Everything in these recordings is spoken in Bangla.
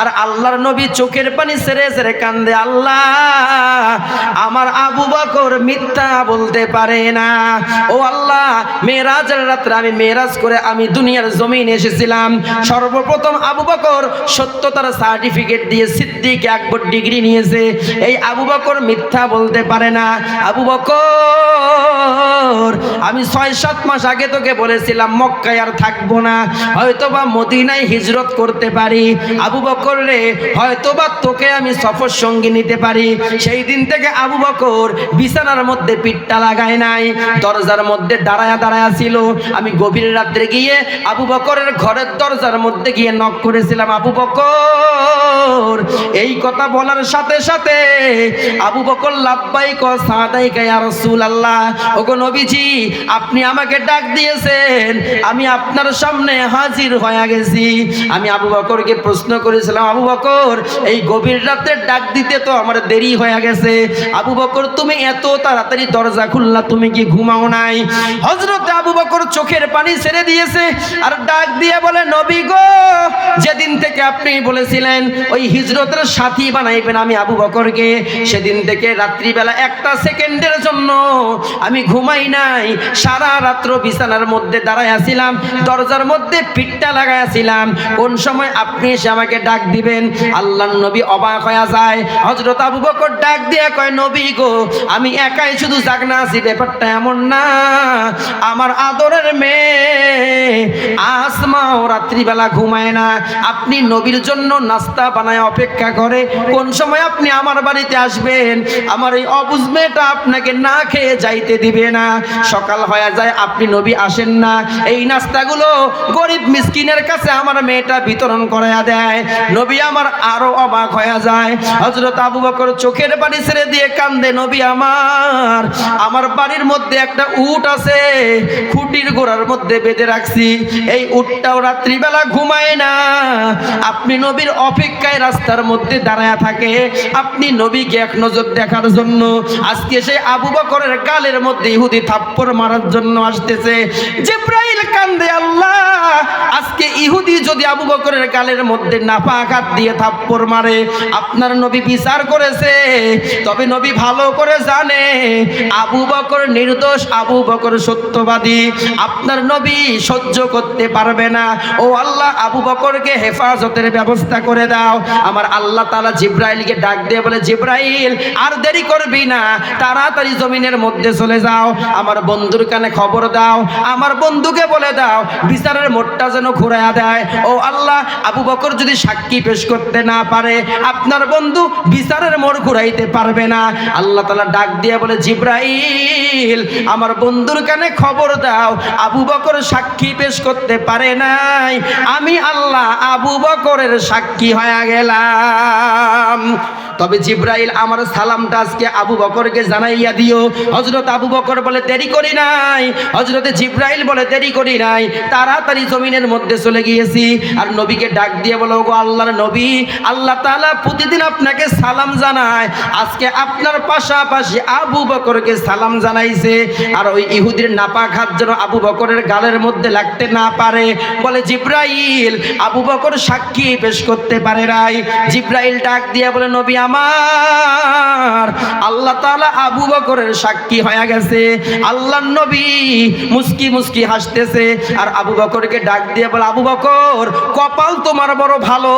আর আল্লাহর নবী চোখের পানি ছেড়ে ছেড়ে কান্দে, আল্লাহ আমার আবু বকর মিথ্যা বলতে পারে না। ও আল্লাহ, মেরাজের রাত্রে আমি মেরাজ করে আমি দুনিয়ার জমিনে এসেছিলাম, সর্বপ্রথম আবু বকর সত্যতার সার্টিফিকেট দিয়ে সিদ্দিক আকবর ডিগ্রি নিয়েছে। এই আবু বকর মিথ্যা বলতে পারে না। আবু বকর, আমি ৬-৭ মাস আগে তোকে বলেছিলাম মক্কায় আর থাকবো না, হয়তোবা মদিনায় হিজরত করতে পারি। আবু বকর রে, হয়তোবা তোকে আমি সফর সঙ্গী নিতে পারি। সেই দিন থেকে আবু বকর বিছানার মধ্যে পিঠটা লাগায় নাই, দরজার মধ্যে দাঁড়ায়া দাঁড়ায়া ছিল। আমি গভীর রাত্রে গিয়ে আবু বকরের ঘরের দরজার মধ্যে গিয়ে নক করেছিলাম, আবু বকর। এই কথা বলার সাথে সাথে আবু বকর লাব্বাইক ওয়া সাদাইকা ইয়া রাসূলুল্লাহ, ওগো নবীজি আপনি আমাকে ডাক দিয়েছেন, আমি আপনার সামনে হাজির হয়ে গেছি। আমি আবু বকরকে প্রশ্ন করেছিলাম, আবু বকর এই গভীর রাতে ডাক দিতে তো আমার দেরি হয়ে গেছে, আবু বকর তুমি এত তাড়াতাড়ি দরজা খুললা, তুমি কি ঘুমাও নাই? হযরত আবু বকর চোখের পানি ছেড়ে দিয়েছে আর ডাক দিয়ে বলে, নবী গো, যেদিন থেকে আপনি বলেছিলেন ওই হিজরতের সাথী বানাইবেন আমি আবু বকরকে, সেদিন থেকে রাত্রিবেলা একটা সেকেন্ডের জন্য আমি ঘুমাই নাই, সারা রাত্র বিছানার মধ্যে দাঁড়াইয়াছিলাম, দরজার মধ্যে পিঠটা লাগাইয়াছিলাম, কোন সময় আপনি এসে আমাকে ডাক দিবেন। আল্লাহর নবী অবাক হয়ে যায়। হযরত আবু বকর ডাক দিয়ে কয়, নবী গো, আমি একাই শুধু জাগনা আছি, ব্যাপারটা এমন না, আমার আদরের মেয়ে আসমাও রাত্রিবেলা ঘুমায় না, আপনি নবীর জন্য নাস্তা বানায় অপেক্ষা করে, কোন সময় আপনি আমার বাড়িতে আসবেন, আমার এই অবুঝ মেয়েটা আপনাকে না খেয়ে যাইতে দিবে না। সকাল হয়ে যায়, আপনি নবী আসেন না, এই নাস্তাগুলো গরিব মিসকিনের কাছে আমার মেয়েটা বিতরণ করায়া দেয়। নবী আমার আরো অবাক হয়ে যায়। হযরত আবু বকর চোখের পানি ছেড়ে দিয়ে কান্দে, নবী আমার বাড়ির মধ্যে একটা উট আছে, খুঁটির গোড়ার মধ্যে বেঁধে রাখছি, এই উটটাও রাত্রিবেলা ঘুমায় না, আপনি নবীর অপেক্ষায় রাস্তার মধ্যে দাঁড়ায়া থাকে, আপনি নবীকে এক নজর দেখার জন্য। আজকে সেই আবু বকরের গালের মধ্যে ইহুদি থাপ্পড় মারার জন্য আসতেছে। জিবরাইল কান্দে, আল্লাহ আজকে ইহুদি যদি আবু বকরের গালের মধ্যে নাপাক হাত দিয়ে থাপ্পড় মারে, আপনার নবী বিচার করেছে, তবে নবী ভালো করে জানে আবু বকর নির্দোষ, আবু বকর সত্যবাদী, আপনার নবী সহ্য করতে পারবে না। ও আল্লাহ, আবু বকরকে হেফাজতের ব্যবস্থা করে দাও। আমার আল্লাহ তাআলা জিবরাইলকে ডাক দিয়ে বলে, জিবরাইল আর দেরি করবি না, তাড়াতাড়ি জমিনের মধ্যে চলে যাও, আমার বন্ধুর কানে খবর দাও, আমার বন্ধুকে বলে দাও বিচারের মোড়টা যেন ঘুরাইয়া দেয়। ও আল্লাহ, আবু বকর যদি সাক্ষী পেশ করতে না পারে, আপনার বন্ধু বিচারের মোড় ঘুরাইতে পারবে না। আল্লাহ তাআলা ডাক দিয়ে বলে, জিবরাইল আমার বন্ধুর কানে খবর দাও, আবু বকর সাক্ষী পেশ করতে পারে নাই, আমি আল্লাহ আবু বকরের সাক্ষী হয়ে গেলাম। তবে জিবরাইল আমার সালামটা আজকে আবু বকরকে জানাইয়া দিও। হযরত আবু বকর বলে, দেরি করি নাই। হযরতে জিবরাইল বলে, দেরি করি নাই, তাড়াতাড়ি জমিনের মধ্যে চলে গিয়েছি। আর নবীকে ডাক দিয়ে বলো, গো আল্লাহর নবী, আল্লাহ তাআলা প্রতিদিন আপনাকে সালাম জানায়, আজকে আপনার পাশাপাশি আবু বকরকে সালাম জানাইছে। আর ওই ইহুদির নাপাক হাত যেন আবু বকরের গালের মধ্যে লাগতে না পারে। বলে, জিবরাইল আবু বকর সাক্ষী পেশ করতে পারে নাই। জিবরাইল ডাক দিয়ে বলে, নবী আমার, আল্লাহ তাআলা আবু বকরের সাক্ষী হয়ে গেছে। আল্লাহর নবী মুস্কি মুস্কি হাসতেছে আর আবু বকরকে ডাক দিয়ে বলে, আবু বকর কপাল তোমার বড় ভালো,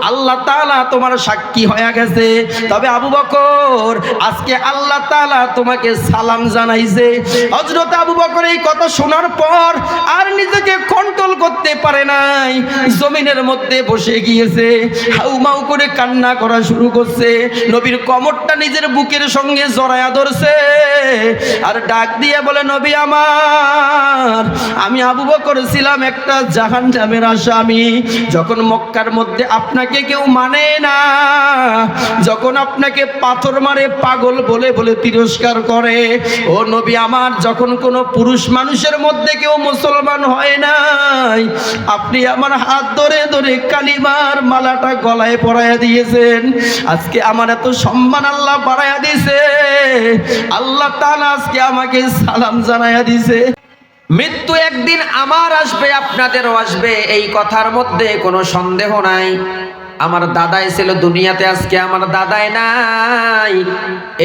আল্লাহ তাআলা তোমার সাক্ষী হয়ে গেছে। তবে আবু বকর আজকে আল্লাহ তাআলা তোমাকে সালাম জানাইছে। হযরত আবু বকর এই কথা শোনার পর আর নিজেকে কন্ট্রোল করতে পারে নাই, জমিনের মধ্যে বসে গিয়েছে, হাউমাউ করে কান্না করা শুরু করছে। নবীর কোমরটা নিজের বুকের সঙ্গে জড়ায়া ধরছে আর ডাক দিয়ে বলে, নবী আমার, আমি আবু বকর ছিলাম একটা জাহান্নামের আসামি। যখন মক্কার মধ্যে আপনাকে কেউ মানে না, যখন আপনাকে পাথর মারে, পাগল বলে বলে তিরস্কার করে, ও নবী আমার, যখন কোনো পুরুষ মানুষের মধ্যে কেউ মুসলমান হয় নাই, আপনি আমার হাত ধরে ধরে কালিমার মালাটা গলায় পরাইয়া দিয়েছেন। আজকে আমার এত সম্মান আল্লাহ বাড়াইয়া দিয়েছে, আল্লাহ তাআলা আজকে আমাকে সালাম জানাইয়া দিয়েছে। মৃত্যু একদিন আমার আসবে, আপনাদেরও আসবে, এই কথার মধ্যে কোনো সন্দেহ নাই। আমার দাদাই ছিল দুনিয়াতে, আজকে আমার দাদাই নাই।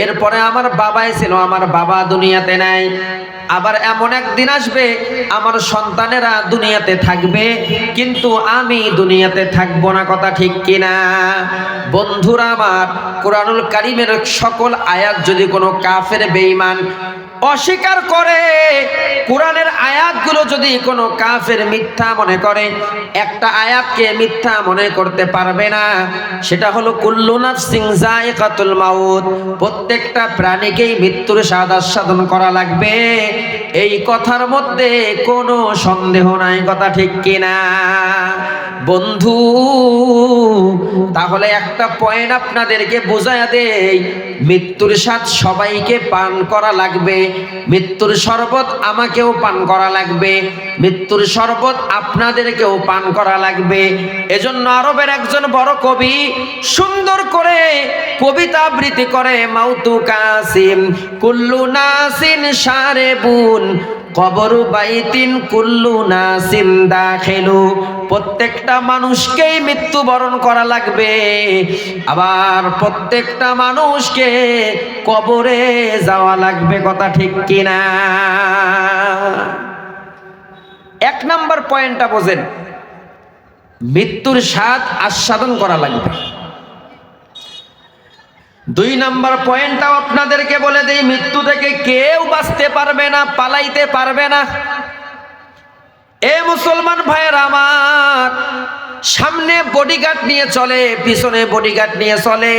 এরপরে আমার বাবাই ছিল, আমার বাবা দুনিয়াতে নাই। আবার এমন একদিন আসবে আমার সন্তানেরা দুনিয়াতে থাকবে, কিন্তু আমি দুনিয়াতে থাকবো না। কথা ঠিক কিনা বন্ধুরা আমার? কোরআনুল কারীমের সকল আয়াত যদি কোনো কাফের বেঈমান অস্বীকার করে, কোরআনের আয়াতগুলো যদি কোনো কাফের মিথ্যা মনে করে, একটা আয়াতকে মিথ্যা মনে করতে পারবে না। সেটা হলো কুল্লু নাফসিন যায়িকাতুল মাউত, প্রত্যেকটা প্রাণীকেই মৃত্যুর স্বাদ আস্বাদন করা লাগবে। এই কথার মধ্যে কোনো সন্দেহ নাই। কথা ঠিক কিনা বন্ধু? তাহলে একটা পয়েন্ট আপনাদেরকে বোঝায়া দেই, মৃত্যুর স্বাদ সবাইকে পান করা লাগবে। মৃত্যুর শরবত আমাকেও পান করা লাগবে, মৃত্যুর শরবত আপনাদেরকেও পান করা লাগবে। এজন্য আরবের একজন বড় কবি সুন্দর করে কবিতা আবৃত্তি করে, মাউতু কাসিম কুল্লু নাসিন শারেবুন কবরু বাইতিন কুল্লু নাসিন দাখিলু। প্রত্যেকটা মানুষকেই মৃত্যুবরণ করা লাগবে, আবার প্রত্যেকটা মানুষকে কবরে যাওয়া লাগবে। কথা ঠিক কিনা? এক নাম্বার পয়েন্টটা বোঝেন, মৃত্যুর স্বাদ আস্বাদন করা লাগবে। দুই নাম্বার পয়েন্টটাও আপনাদেরকে বলে দেই, মৃত্যু থেকে কেউ বাঁচতে পারবে না, পালাইতে পারবে না। এ মুসলমান ভাইয়েরা আমার, সামনে বডিগার্ড নিয়ে চলে, পিছনে বডিগার্ড নিয়ে চলে।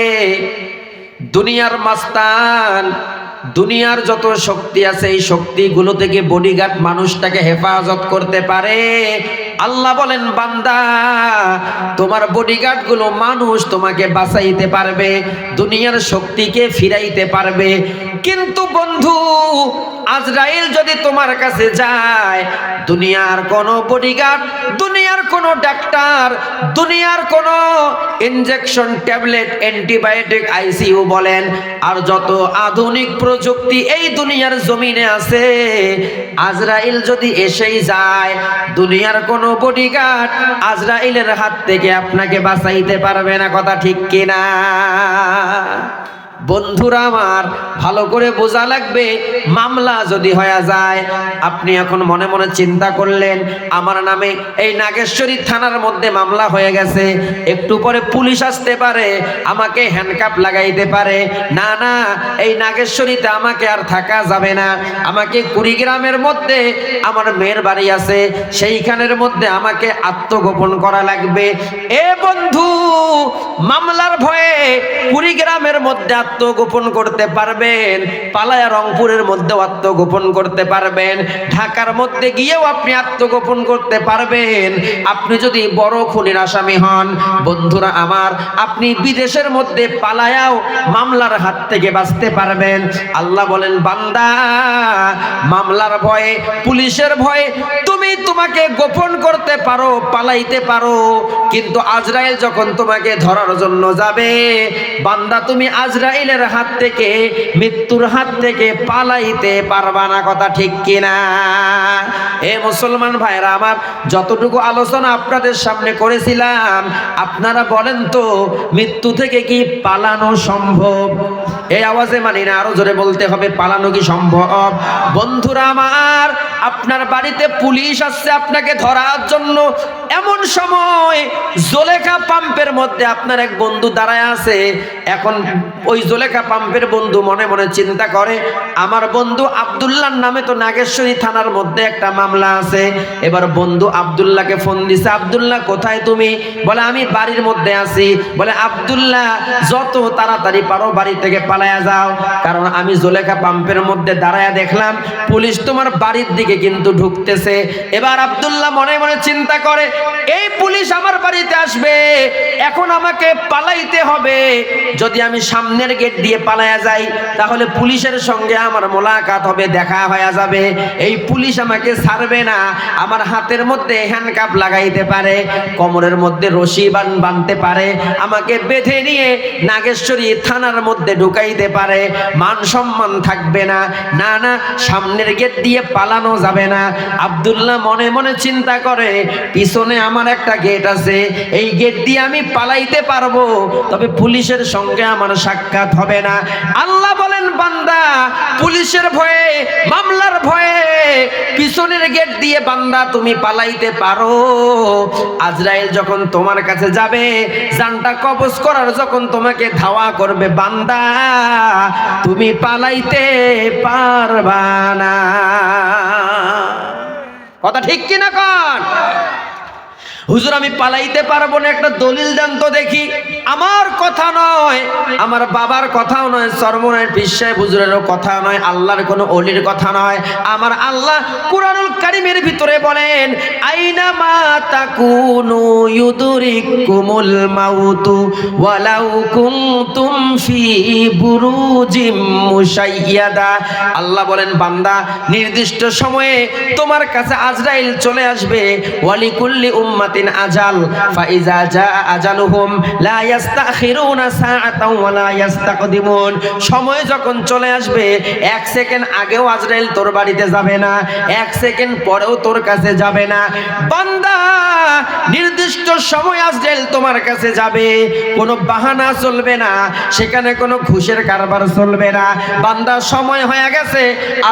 দুনিয়ার মাস্তান, দুনিয়ার যত শক্তি আছে এই শক্তিগুলো থেকে বডিগার্ড মানুষটাকে হেফাজত করতে পারে। আল্লাহ বলেন, বান্দা তোমার বডিগার্ড গুলো মানুষ তোমাকে বাঁচাইতে পারবে, দুনিয়ার শক্তিকে ফিরাইতে পারবে। কিন্তু বন্ধু, আজরাইল যদি তোমার কাছে যায়, দুনিয়ার কোনো বডিগার্ড, দুনিয়ার কোনো ডাক্তার, দুনিয়ার কোনো ইনজেকশন, ট্যাবলেট, অ্যান্টিবায়োটিক, আইসিইউ বলেন, আর যত আধুনিক প্রযুক্তি এই দুনিয়ার জমিনে আছে, আজরাইল যদি এসেই যায়, দুনিয়ার কোনো বডিগার্ড আজরাইলের হাত থেকে আপনাকে বাঁচাইতে পারবে না। কথা ঠিক কিনা বন্ধুরা আমার? ভালো করে বোঝা লাগবে, মামলা যদি হয়ে যায়, আপনি এখন মনে মনে চিন্তা করলেন আমার নামে এই নাগেশ্বরী থানার মধ্যে মামলা হয়ে গেছে, একটু পরে পুলিশ আসতে পারে, আমাকে হ্যান্ডকাপ লাগাইতে পারে। না না, এই নাগেশ্বরীতে আমাকে আর থাকা যাবে না, আমাকে কুড়িগ্রামের মধ্যে আমার মেয়ের বাড়ি আছে, সেইখানের মধ্যে আমাকে আত্মগোপন করা লাগবে। এ বন্ধু, মামলার ভয়ে কুড়িগ্রামের মধ্যে আত্মগোপন করতে পারবেন, পালায়া রংপুরের মধ্যে আত্মগোপন করতে পারবেন, ঢাকার মধ্যে গিয়েও আপনি আত্মগোপন করতে পারবেন। আপনি যদি বড় খুনের আসামি হন, বন্ধুরা আমার, আপনি বিদেশের মধ্যে পালায়াও মামলার হাত থেকে বাঁচতে পারবেন। আল্লাহ বলেন, বান্দা মামলার ভয়ে, পুলিশের ভয়ে তুমি তোমাকে গোপন করতে পারো, পালাইতে পারো, কিন্তু আজরাইল যখন তোমাকে ধরার জন্য যাবে, বান্দা তুমি আজরাইলের হাত থেকে, মৃত্যুর হাত থেকে পালাইতে পারবা না। কথা ঠিক কিনা এ মুসলমান ভাইরা আমার? যতটুকু আলোচনা আপনাদের সামনে করেছিলাম, আপনারা বলেন তো, মৃত্যু থেকে কি পালানো সম্ভব? এই আওয়াজে মানি না, আরো জোরে বলতে হবে, পালানো কি সম্ভব? বন্ধুরা আমার, আপনার বাড়িতে পুলিশ আসছে আপনাকে ধরার জন্য, এমন সময় জোলেখা পাম্পের মধ্যে আপনার এক বন্ধু দাঁড়ায় আছে। এখন ওই জোলেখা পাম্পের বন্ধু মনে মনে চিন্তা করে, আমার বন্ধু আব্দুল্লাহর নামে তো নাগেশ্বরী থানার মধ্যে একটা মামলা আছে। এবার বন্ধু আব্দুল্লাহকে ফোন দিছে, আব্দুল্লাহ কোথায় তুমি? বলে আমি বাড়ির মধ্যে আছি। বলে আব্দুল্লাহ, যত তাড়াতাড়ি পারো বাড়ি থেকে পালায়া যাও, কারণ আমি জোলেখা পাম্পের মধ্যে দাঁড়ায়া দেখলাম পুলিশ তোমার বাড়ির দিকে কিন্তু ঢুকতেছে। এবার আব্দুল্লাহ মনে মনে চিন্তা করে, এই পুলিশ আমার বাড়িতে আসবে, এখন আমাকে পালাইতে হবে। যদি আমি সামনের গেট দিয়ে পালায়া যাই, তাহলে পুলিশের সঙ্গে আমার মোলাকাত হবে, দেখা হয়ে যাবে, এই পুলিশ আমাকে ছাড়বে না, আমার হাতের মধ্যে হ্যান্ডকাপ লাগাইতে পারে, কোমরের মধ্যে রশি বাঁধতে পারে, আমাকে বেঁধে নিয়ে নাগেশ্বরী থানার মধ্যে ঢুকাই যাইতে পারে, মান সম্মান থাকবে না। না না, সামনের গেট দিয়ে পালানো যাবে না। আব্দুল্লাহ মনে মনে চিন্তা করে, পিছনে আমার একটা গেট আছে, এই গেট দিয়ে আমি পালাইতে পারবো, তবে পুলিশের সঙ্গে আমার সাক্ষাৎ হবে না। আল্লাহ বলেন, বান্দা পুলিশের ভয়ে, মামলার ভয়ে পিছনের গেট দিয়ে বান্দা তুমি পালাইতে পারো। আজরাইল যখন তোমার কাছে যাবে, জানটা কবজ করার যখন তোমাকে ধাওয়া করবে, বান্দা তুমি পালাইতে পারবা না। কথা ঠিক কিনা কন? হুজুর আমি পালাইতে পারবো না, একটা দলিল দেন তো দেখি। আমার কথা নয়, আমার বাবার কথাও নয়, সরমনের পীর সাহেব হুজুরেরও কথা নয়, আল্লাহর কোনো ওলির কথা নয়। আমার আল্লাহ কুরআনুল কারীমের ভিতরে বলেন, আইনা মা তাকুনু ইউদরিকুমুল মাউতু ওয়ালাউ কুনতুম ফি বুরুজিম মুশাইয়াদা। আল্লাহ বলেন, বান্দা নির্দিষ্ট সময়ে তোমার কাছে আজরাইল চলে আসবে। ওয়ালিকুল্লি উম্মাতিন আজাল ফাইজা জা আজালুহুম লা ইস্তাখিরুনা সাআতাও ওয়া লা ইস্তাকদিমুন। সময় যখন চলে আসবে, এক সেকেন্ড আগেও আজরাইল তোর বাড়িতে যাবে না, এক সেকেন্ড পরেও তোর কাছে যাবে না। বান্দা নির্দিষ্ট সময় আজরাইল তোমার কাছে যাবে, কোনো বাহানা চলবে না, সেখানে কোনো ঘুষের কারবার চলবে না। বান্দা সময় হয়ে গেছে,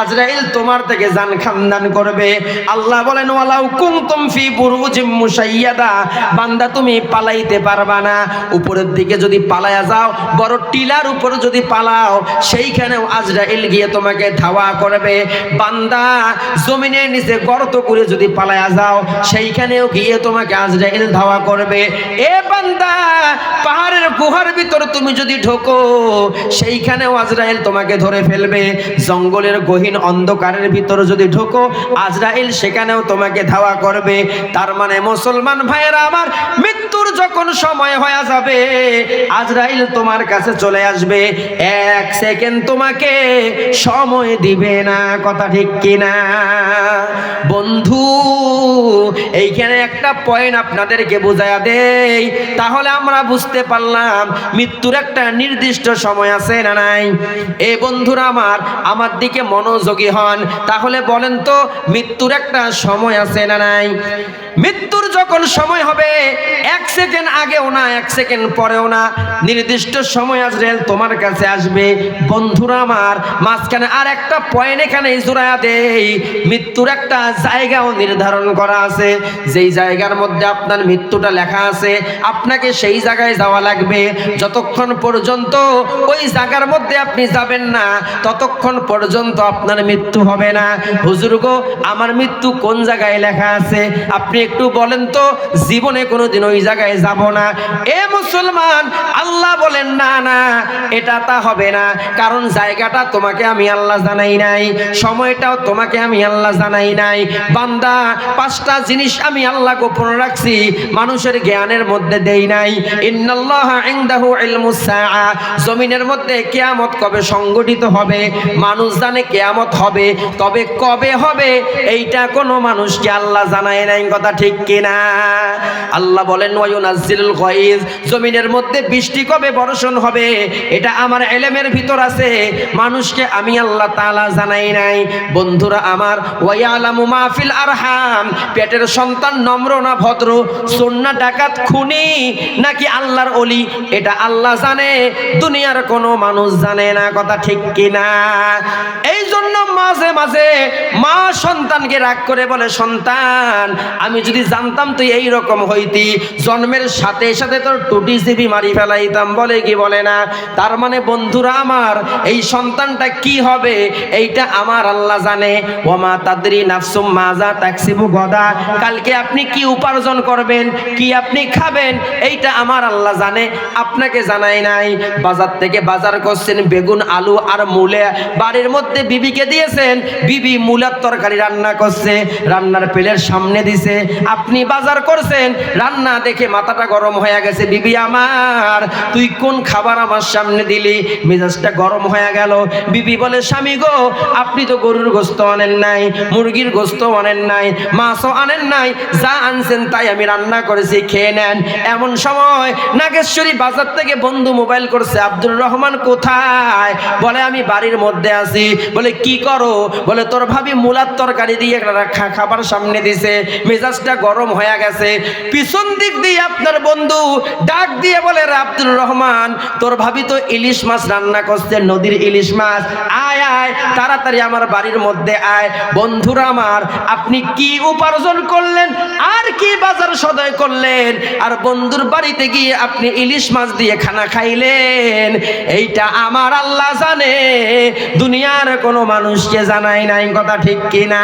আজরাইল তোমার থেকে জান খানদান করবে। আল্লাহ বলেন, ওয়ালাউ কুনতুম ফি বুরুজিম মুশাইয়াদা, বান্দা তুমি পালাইতে পারবা না। উপরের দিকে যদি পালায়া যাও, বড় টিলার উপর যদি পালাও, সেইখানেও আজরাইল গিয়ে তোমাকে ধাওয়া করবে। বান্দা জমিনের নিচে গর্ত করে যদি পালায়া যাও, সেইখানেও গিয়ে তোমাকে আজরাইল ধাওয়া করবে। এ বান্দা পাহাড়ের গুহার ভিতর তুমি যদি ঢোকো, সেইখানেও আজরাইল তোমাকে ধরে ফেলবে। জঙ্গলের গহীন অন্ধকারের ভিতর যদি ঢোকো, আজরাইল সেখানেও তোমাকে ধাওয়া করবে। তার মানে মুসলমান ভাইয়েরা আমার, মৃত্যুর যখন সময় হয়ে যাবে, আজরাইল তোমার কাছে চলে আসবে, এক সেকেন্ড তোমাকে সময় দিবে না। কথা ঠিক কিনা বন্ধু? এইখানে একটা পয়েন্ট আপনাদেরকে বুঝাইয়া দেই, তাহলে আমরা বুঝতে পারলাম মৃত্যুর একটা নির্দিষ্ট সময় আছে না নাই। এই বন্ধুরা আমার দিকে মনোযোগী হন, তাহলে বলেন তো মৃত্যুর একটা সময় আছে না নাই? মৃত্যুর যখন সময় হবে, এক সেকেন্ড আগেও না, এক সেকেন্ড পরেও না, নির্দিষ্ট সময় আজরাইল তোমার কাছে আসবে। বন্ধুরা আমার, মাঝখানে আর একটা পয়েন্ট এখানে জোড়ায়া দেই, মৃত্যুর একটা জায়গাও নির্ধারণ করা আছে। যেই জায়গার মধ্যে আপনার মৃত্যুটা লেখা আছে, আপনাকে সেই জায়গায় যাওয়া লাগবে। যতক্ষণ পর্যন্ত ওই জায়গার মধ্যে আপনি যাবেন না, ততক্ষণ পর্যন্ত আপনার মৃত্যু হবে না। হুজুর গো, আমার মৃত্যু কোন জায়গায় লেখা আছে? আপনি একটু বলেন তো। জীবনে কোনোদিন ওই জায়গায় যাব না। এ মুসলমান, আল্লাহ বলেন, না না, এটা তা হবে না, কারণ জায়গাটা তোমাকে আমি আল্লাহ জানাই নাই, সময়টাও তোমাকে আমি আল্লাহ জানাই নাই। বান্দা, পাঁচটা জিনিস আমি আল্লাহ গোপন রাখছি, মানুষের জ্ঞানের মধ্যে দেই নাই। ইন্নাল্লাহা ইনদাহু ইলমুস সাআ, জমিনের মধ্যে কিয়ামত কবে সংগঠিত হবে মানুষ জানে, কিয়ামত হবে, তবে কবে হবে এইটা কোনো মানুষকে আল্লাহ জানায় নাই। কথা ঠিক কিনা? আল্লাহ বলেন, ওয়ায়ুনাজ্জিলুল গায়জ, জমিনের মধ্যে বৃষ্টি কবে বর্ষণ হবে এটা আমার ইলমের ভিতর আছে, মানুষকে আমি আল্লাহ তাআলা জানাই নাই। বন্ধুরা আমার, ওয়ায়ালামু মা ফিল আরহাম, পেটের সন্তান নম্র না ভদ্র, চোর না ডাকাত, খুনি নাকি আল্লাহর ওলি, এটা আল্লাহ জানে, দুনিয়ার কোনো মানুষ জানে না। কথা ঠিক কিনা? এই জন্য মাঝে মাঝে মা সন্তানকে রাগ করে বলে, সন্তান আমি যদি জানতাম তুই এই রকম হইতি, জন্মের সাথে সাথে তোর টুটি সিবি মারি ফেলাইতাম। বলে কি বলে না? তার মানে বন্ধুরা আমার, এই সন্তানটা কি হবে এইটা আমার আল্লাহ জানে। ওয়ামা তাদরি নাফসুম মাজা তাকসিবু গদা, কালকে আপনি কি উপার্জন করবেন, কি আপনি খাবেন, এইটা আমার আল্লাহ জানে, আপনাকে জানাই নাই। বাজার থেকে বাজার করছেন বেগুন, আলু আর মূলে, বাড়ির মধ্যে বিবিকে দিয়ে গেছেন, বিবি মূলার তরকারি রান্না করছে, রান্নার প্লেট সামনে দিছে, আপনি বাজার করছেন, রান্না দেখে মাথাটা গরম হয়ে গেছে, বিবি আমার তুই কোন খাবার আমার সামনে দিলি? মেজাজটা গরম হয়ে গেল। বিবি বলে, স্বামী গো, আপনি তো গরুর গোশত আনেন নাই, মুরগির গোশত আনেন নাই, মাছও আনেন নাই, যা আনছেন তাই আমি রান্না করেছি, খেয়ে নেন। এমন সময় নাগেশ্বরী বাজার থেকে বন্ধু মোবাইল করছে, আব্দুর রহমান কোথায়? বলে, আমি বাড়ির মধ্যে আছি। বলে, কি করো? বলে, তোর ভাবি মূলার তরকারি দিয়ে খাবার সামনে দিছে, মেজাজটা গরম হয়ে গেছে। পিছন দিক দিয়ে আপনার বন্ধু ডাক দিয়ে বলে, আব্দুর রহমান, তোর ভাবি তো ইলিশ মাছ রান্না করছে, নদীর ইলিশ মাছ, আয় আয় তাড়াতাড়ি আমার বাড়ির মধ্যে আয়। বন্ধুরা আমার, আপনি কি উপার্জন করলেন আর কি বাজার সদাই করলেন, আর বন্ধুর বাড়িতে গিয়ে আপনি ইলিশ মাছ দিয়ে খানা খাইলেন, এইটা আমার আল্লাহ জানে, দুনিয়ার কোনো মানুষকে জানাই নাই। কথা ঠিক কিনা?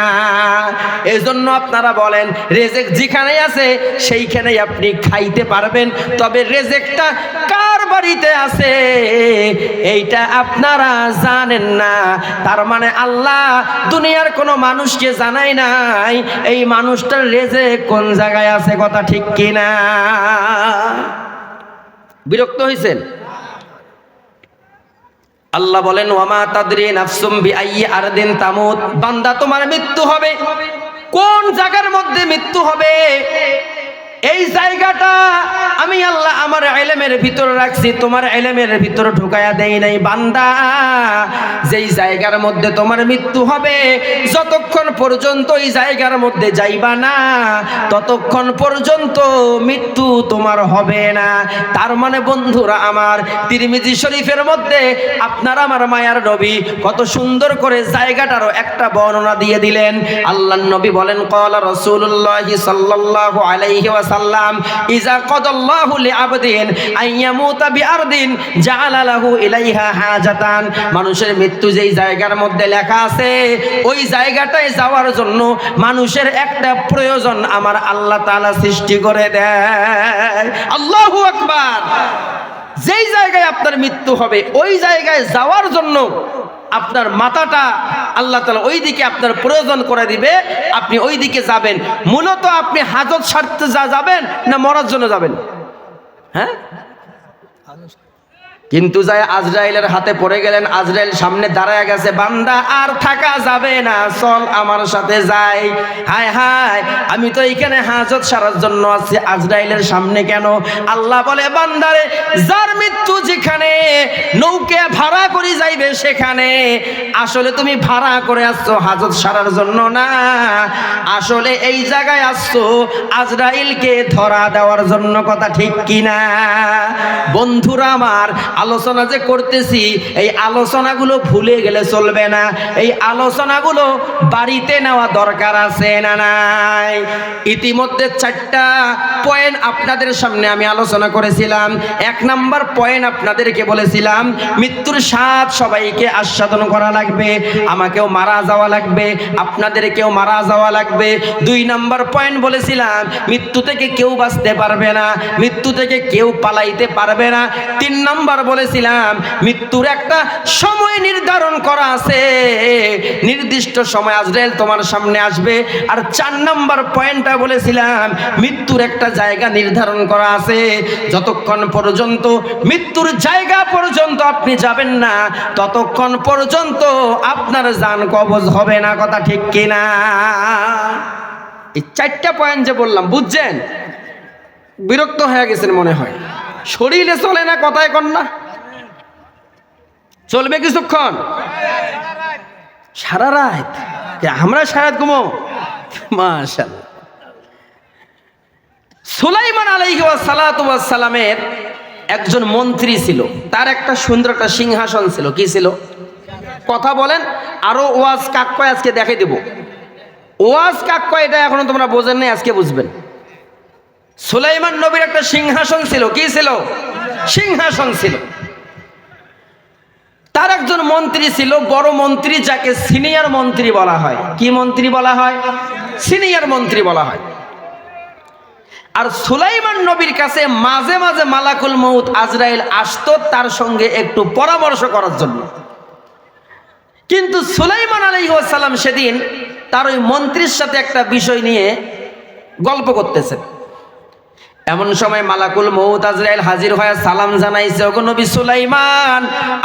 এই জন্য আপনারা বলেন, রেজেক যেখানে আছে সেইখানেই আপনি খাইতে পারবেন, তবে রেজেকটা কার বাড়িতে আছে এইটা আপনারা জানেন না। তার মানে আল্লাহ দুনিয়ার কোনো মানুষকে জানাই নাই এই মানুষটার রেজেক কোন জায়গায় আছে। কথা ঠিক কিনা? বিরক্ত হইছেন? আল্লাহ বলেন, ওয়ামা তাদরি নাফসুম বিআইয়ি আরদিন তামুত, বান্দা তোমার মৃত্যু হবে, কোন জায়গার মধ্যে মৃত্যু হবে এই জায়গাটা আমি আল্লাহ আমার ইলমের ভিতর রাখছি, তোমার ইলমের ভিতর ঢুকায়া দেই নাই। বান্দা, যেই জায়গার মধ্যে তোমার মৃত্যু হবে, যতক্ষণ পর্যন্ত এই জায়গার মধ্যে যাইবা না ততক্ষণ পর্যন্ত মৃত্যু তোমার হবে না। তার মানে বন্ধুরা আমার, তিরমিজি শরীফের মধ্যে আপনার আমার মায়ার নবী কত সুন্দর করে জায়গাটারও একটা বর্ণনা দিয়ে দিলেন। আল্লাহর নবী বলেন, ক্বালা রাসূলুল্লাহ সাল্লাল্লাহু আলাইহি ওয়াসাল্লাম, ইজা কাদাল্লাহু লিআবদিন আইয়ামুতা বিআরদিন জাআলা লাহু ইলাইহা হাজাতান, মানুষের মৃত্যু যেই জায়গার মধ্যে লেখা আছে ওই জায়গাটায় যাওয়ার জন্য মানুষের একটা প্রয়োজন আমার আল্লাহ তাআলা সৃষ্টি করে দেয়। আল্লাহু আকবার। যেই জায়গায় আপনার মৃত্যু হবে ওই জায়গায় যাওয়ার জন্য আপনার মাথাটা আল্লাহ তাআলা ওই দিকে আপনার প্রয়োজন করে দিবে, আপনি ওই দিকে যাবেন। মূলত আপনি হাজত সারতে যাবেন না মরার জন্য যাবেন? হ্যাঁ, কিন্তু যাই আজরাইলের হাতে পড়ে গেলেন, আজরাইল সামনে দাঁড়ায় গেছে, বান্দা আর থাকা যাবে না, চল আমার সাথে যাই। হায় হায়, আমি তো এইখানে হাজত সারার জন্য আছি, আজরাইলের সামনে কেন? আল্লাহ বলে, বান্দারে, যার মৃত্যু যেখানে নৌকা ভাড়া করে যাইবে সেখানে, আসলে তুমি ভাড়া করে আসছো হাজত সারার জন্য না, আসলে এই জায়গায় আসছো আজরাইলকে ধরা দেওয়ার জন্য। কথা ঠিক কিনা? বন্ধুরা আমার, আলোচনা যে করতেছি এই আলোচনাগুলো ভুলে গেলে চলবে না, এই আলোচনাগুলো বাড়িতে নেওয়া দরকার আছে না নাই? ইতিমধ্যে 4টা পয়েন্ট আপনাদের সামনে আমি আলোচনা করেছিলাম। 1 নাম্বার পয়েন্ট আপনাদেরকে বলেছিলাম, মৃত্যুর স্বাদ সবাইকে আস্বাদন করা লাগবে, আমাকেও মারা যাওয়া লাগবে, আপনাদেরকেও মারা যাওয়া লাগবে। 2 নাম্বার পয়েন্ট বলেছিলাম, মৃত্যু থেকে কেউ বাঁচতে পারবে না, মৃত্যু থেকে কেউ পালাইতে পারবে না। 3 নাম্বার বলেছিলাম, মৃত্যুর একটা সময় নির্ধারণ করা আছে, নির্দিষ্ট সময় আজরাইল তোমার সামনে আসবে। আর 4 নাম্বার পয়েন্টটা বলেছিলাম, মৃত্যুর একটা জায়গা নির্ধারণ করা আছে, যতক্ষণ পর্যন্ত মৃত্যুর জায়গা পর্যন্ত আপনি যাবেন না ততক্ষণ পর্যন্ত আপনার জান কবজ হবে না। কথা ঠিক কিনা? এই 4টা পয়েন্ট যে বললাম, বুঝছেন? বিরক্ত হয়ে গেছেন মনে হয়, শরীরে চলে না, কথায় কন না, চলবে কিছুক্ষণ? সারা রাত? আমরা সারা রাত ঘুমো? মাশাআল্লাহ। সুলাইমান আলাইহিস সালাতু ওয়াস সালামের একজন মন্ত্রী ছিল, তার একটা সুন্দর একটা সিংহাসন ছিল। কি ছিল? কথা বলেন। আরো ওয়াজ কাক কয় আজকে দেখাই দেব। ওয়াজ কাক কয় এটা এখনো তোমরা বোঝেন নাই, আজকে বুঝবেন। সুলাইমান নবীর একটা সিংহাসন ছিল। কি ছিল? সিংহাসন ছিল। তার একজন মন্ত্রী ছিল, বড় মন্ত্রী, যাকে সিনিয়র মন্ত্রী বলা হয়। কি মন্ত্রী বলা হয়? সিনিয়র মন্ত্রী বলা হয়। আর সুলাইমান নবীর কাছে মাঝে মাঝে মালাকুল মউত আজরাইল আসতো তার সঙ্গে একটু পরামর্শ করার জন্য। কিন্তু সুলাইমান আলাইহিস সালাম সেদিন তার ওই মন্ত্রীর সাথে একটা বিষয় নিয়ে গল্প করতেছেন। এমন সময় মালাকুল মউত আজরাইল হাজির হয়ে সালাম জানাইছে, ওগো নবী সুলাইমান,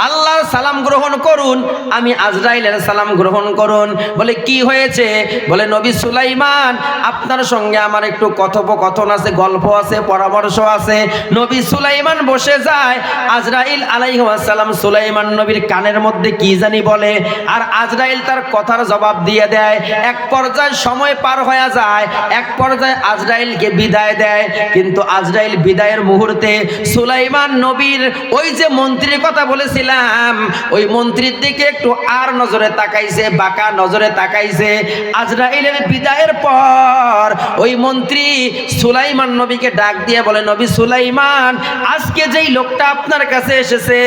আল্লাহর সালাম গ্রহণ করুন, আমি আজরাইলের সালাম গ্রহণ করুন। বলে কি হয়েছে? বলে নবী সুলাইমান, আপনার সঙ্গে আমার একটু কথোপকথন আছে, গল্প আছে, পরামর্শ আছে। নবী সুলাইমান বসে যায়, আজরাইল আলাইহিস সালাম সুলাইমান নবীর কানের মধ্যে কি জানি বলে, আর আজরাইল তার কথার জবাব দিয়ে দেয়। এক পর্যায়ে সময় পার হয়ে যায়, এক পর্যায়ে আজরাইলকে বিদায় দেয়। কিন্তু আজরাইল বিদায়ের মুহূর্তে সুলাইমান নবীর ওই যে মন্ত্রীর কথা বলেছিলাম, ওই মন্ত্রীর দিকে একটু আর নজরে তাকাইছে, বাঁকা নজরে তাকাইছে। আজরাইলের বিদায়ের পর ওই মন্ত্রী সুলাইমান নবীকে ডাক দিয়ে বলে, নবী সুলাইমান, আজকে যেই লোকটা আপনার কাছে এসেছে,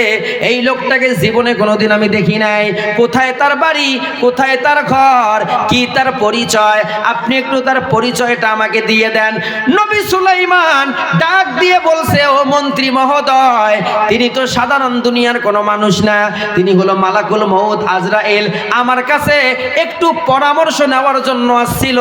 এই লোকটাকে জীবনে কোনোদিন আমি দেখি নাই। কোথায় তার বাড়ি, কোথায় তার ঘর, কি তার পরিচয়, আপনি একটু তার পরিচয়টা আমাকে দিয়ে দেন। নবী সুলাইমান ডাক দিয়ে বলছে, ও মন্ত্রী মহোদয়, তিনি তো সাধারণ দুনিয়ার কোনো মানুষ না, তিনি হলো মালাকুল মউত আজরাইল, আমার কাছে একটু পরামর্শ নেওয়ার জন্য আসছিল।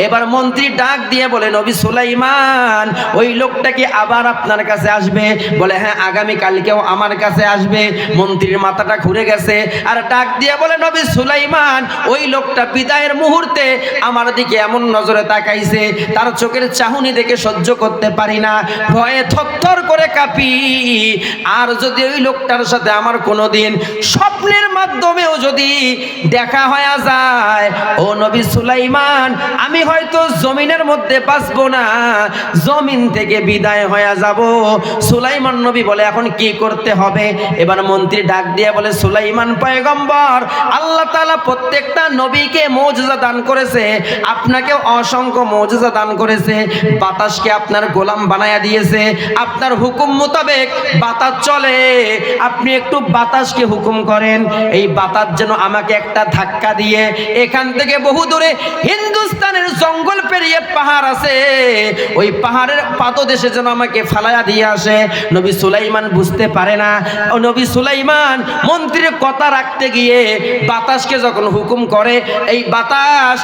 এবার মন্ত্রী ডাক দিয়ে বলে, নবী সুলাইমান, ওই লোকটা কি আবার আপনার কাছে আসবে? বলে হ্যাঁ, আগামী কালকেও আমার কাছে আসবে। মন্ত্রীর মাথাটা ঘুরে গেছে, আর ডাক দিয়ে বলে, নবী সুলাইমান, ওই লোকটা বিদায়ের মুহূর্তে আমার দিকে এমন নজরে তাকাইছে, তার চোখের চাহনি দেখে সহ্য করতে পারি না, ভয়ে থরথর করে কাঁপি। আর যদি ওই লোকটার সাথে আমার কোনোদিন স্বপ্নের মাধ্যমেও যদি দেখা হয়ে যায়, ও নবী সুলাইমান, আমি হয়তো জমিনের মধ্যে বাঁচবো না, জমিন থেকে বিদায় হয়ে যাব। সুলাইমান নবী বলে, এখন কি করতে হবে? এবার মন্ত্রী ডাক দিয়ে বলে, সুলাইমান পয়গম্বর, আল্লাহ তাআলা প্রত্যেকটা নবীকে মুজিজা দান করেছে, আপনাকেও অসংখ্য মুজিজা দান করেছে। বাতাসকে আপনার গোলাম বানায়া দিয়েছে, আপনার হুকুম মোতাবেক বাতাস চলে, আপনি একটু বাতাসকে হুকুম করেন, এই বাতাস যেন আমাকে একটা ধাক্কা দিয়ে এখান থেকে বহু দূরে হিন্দুস্তানের জঙ্গল পেরিয়ে পাহাড় আছে, ওই পাহাড়ের পাদদেশে যেন আমাকে ফালায়া দিয়ে আসে। নবী সুলাইমান বুঝতে পারে না, ও নবী সুলাইমান মন্ত্রীর কথা রাখতে গিয়ে বাতাসকে যখন হুকুম করে, এই বাতাস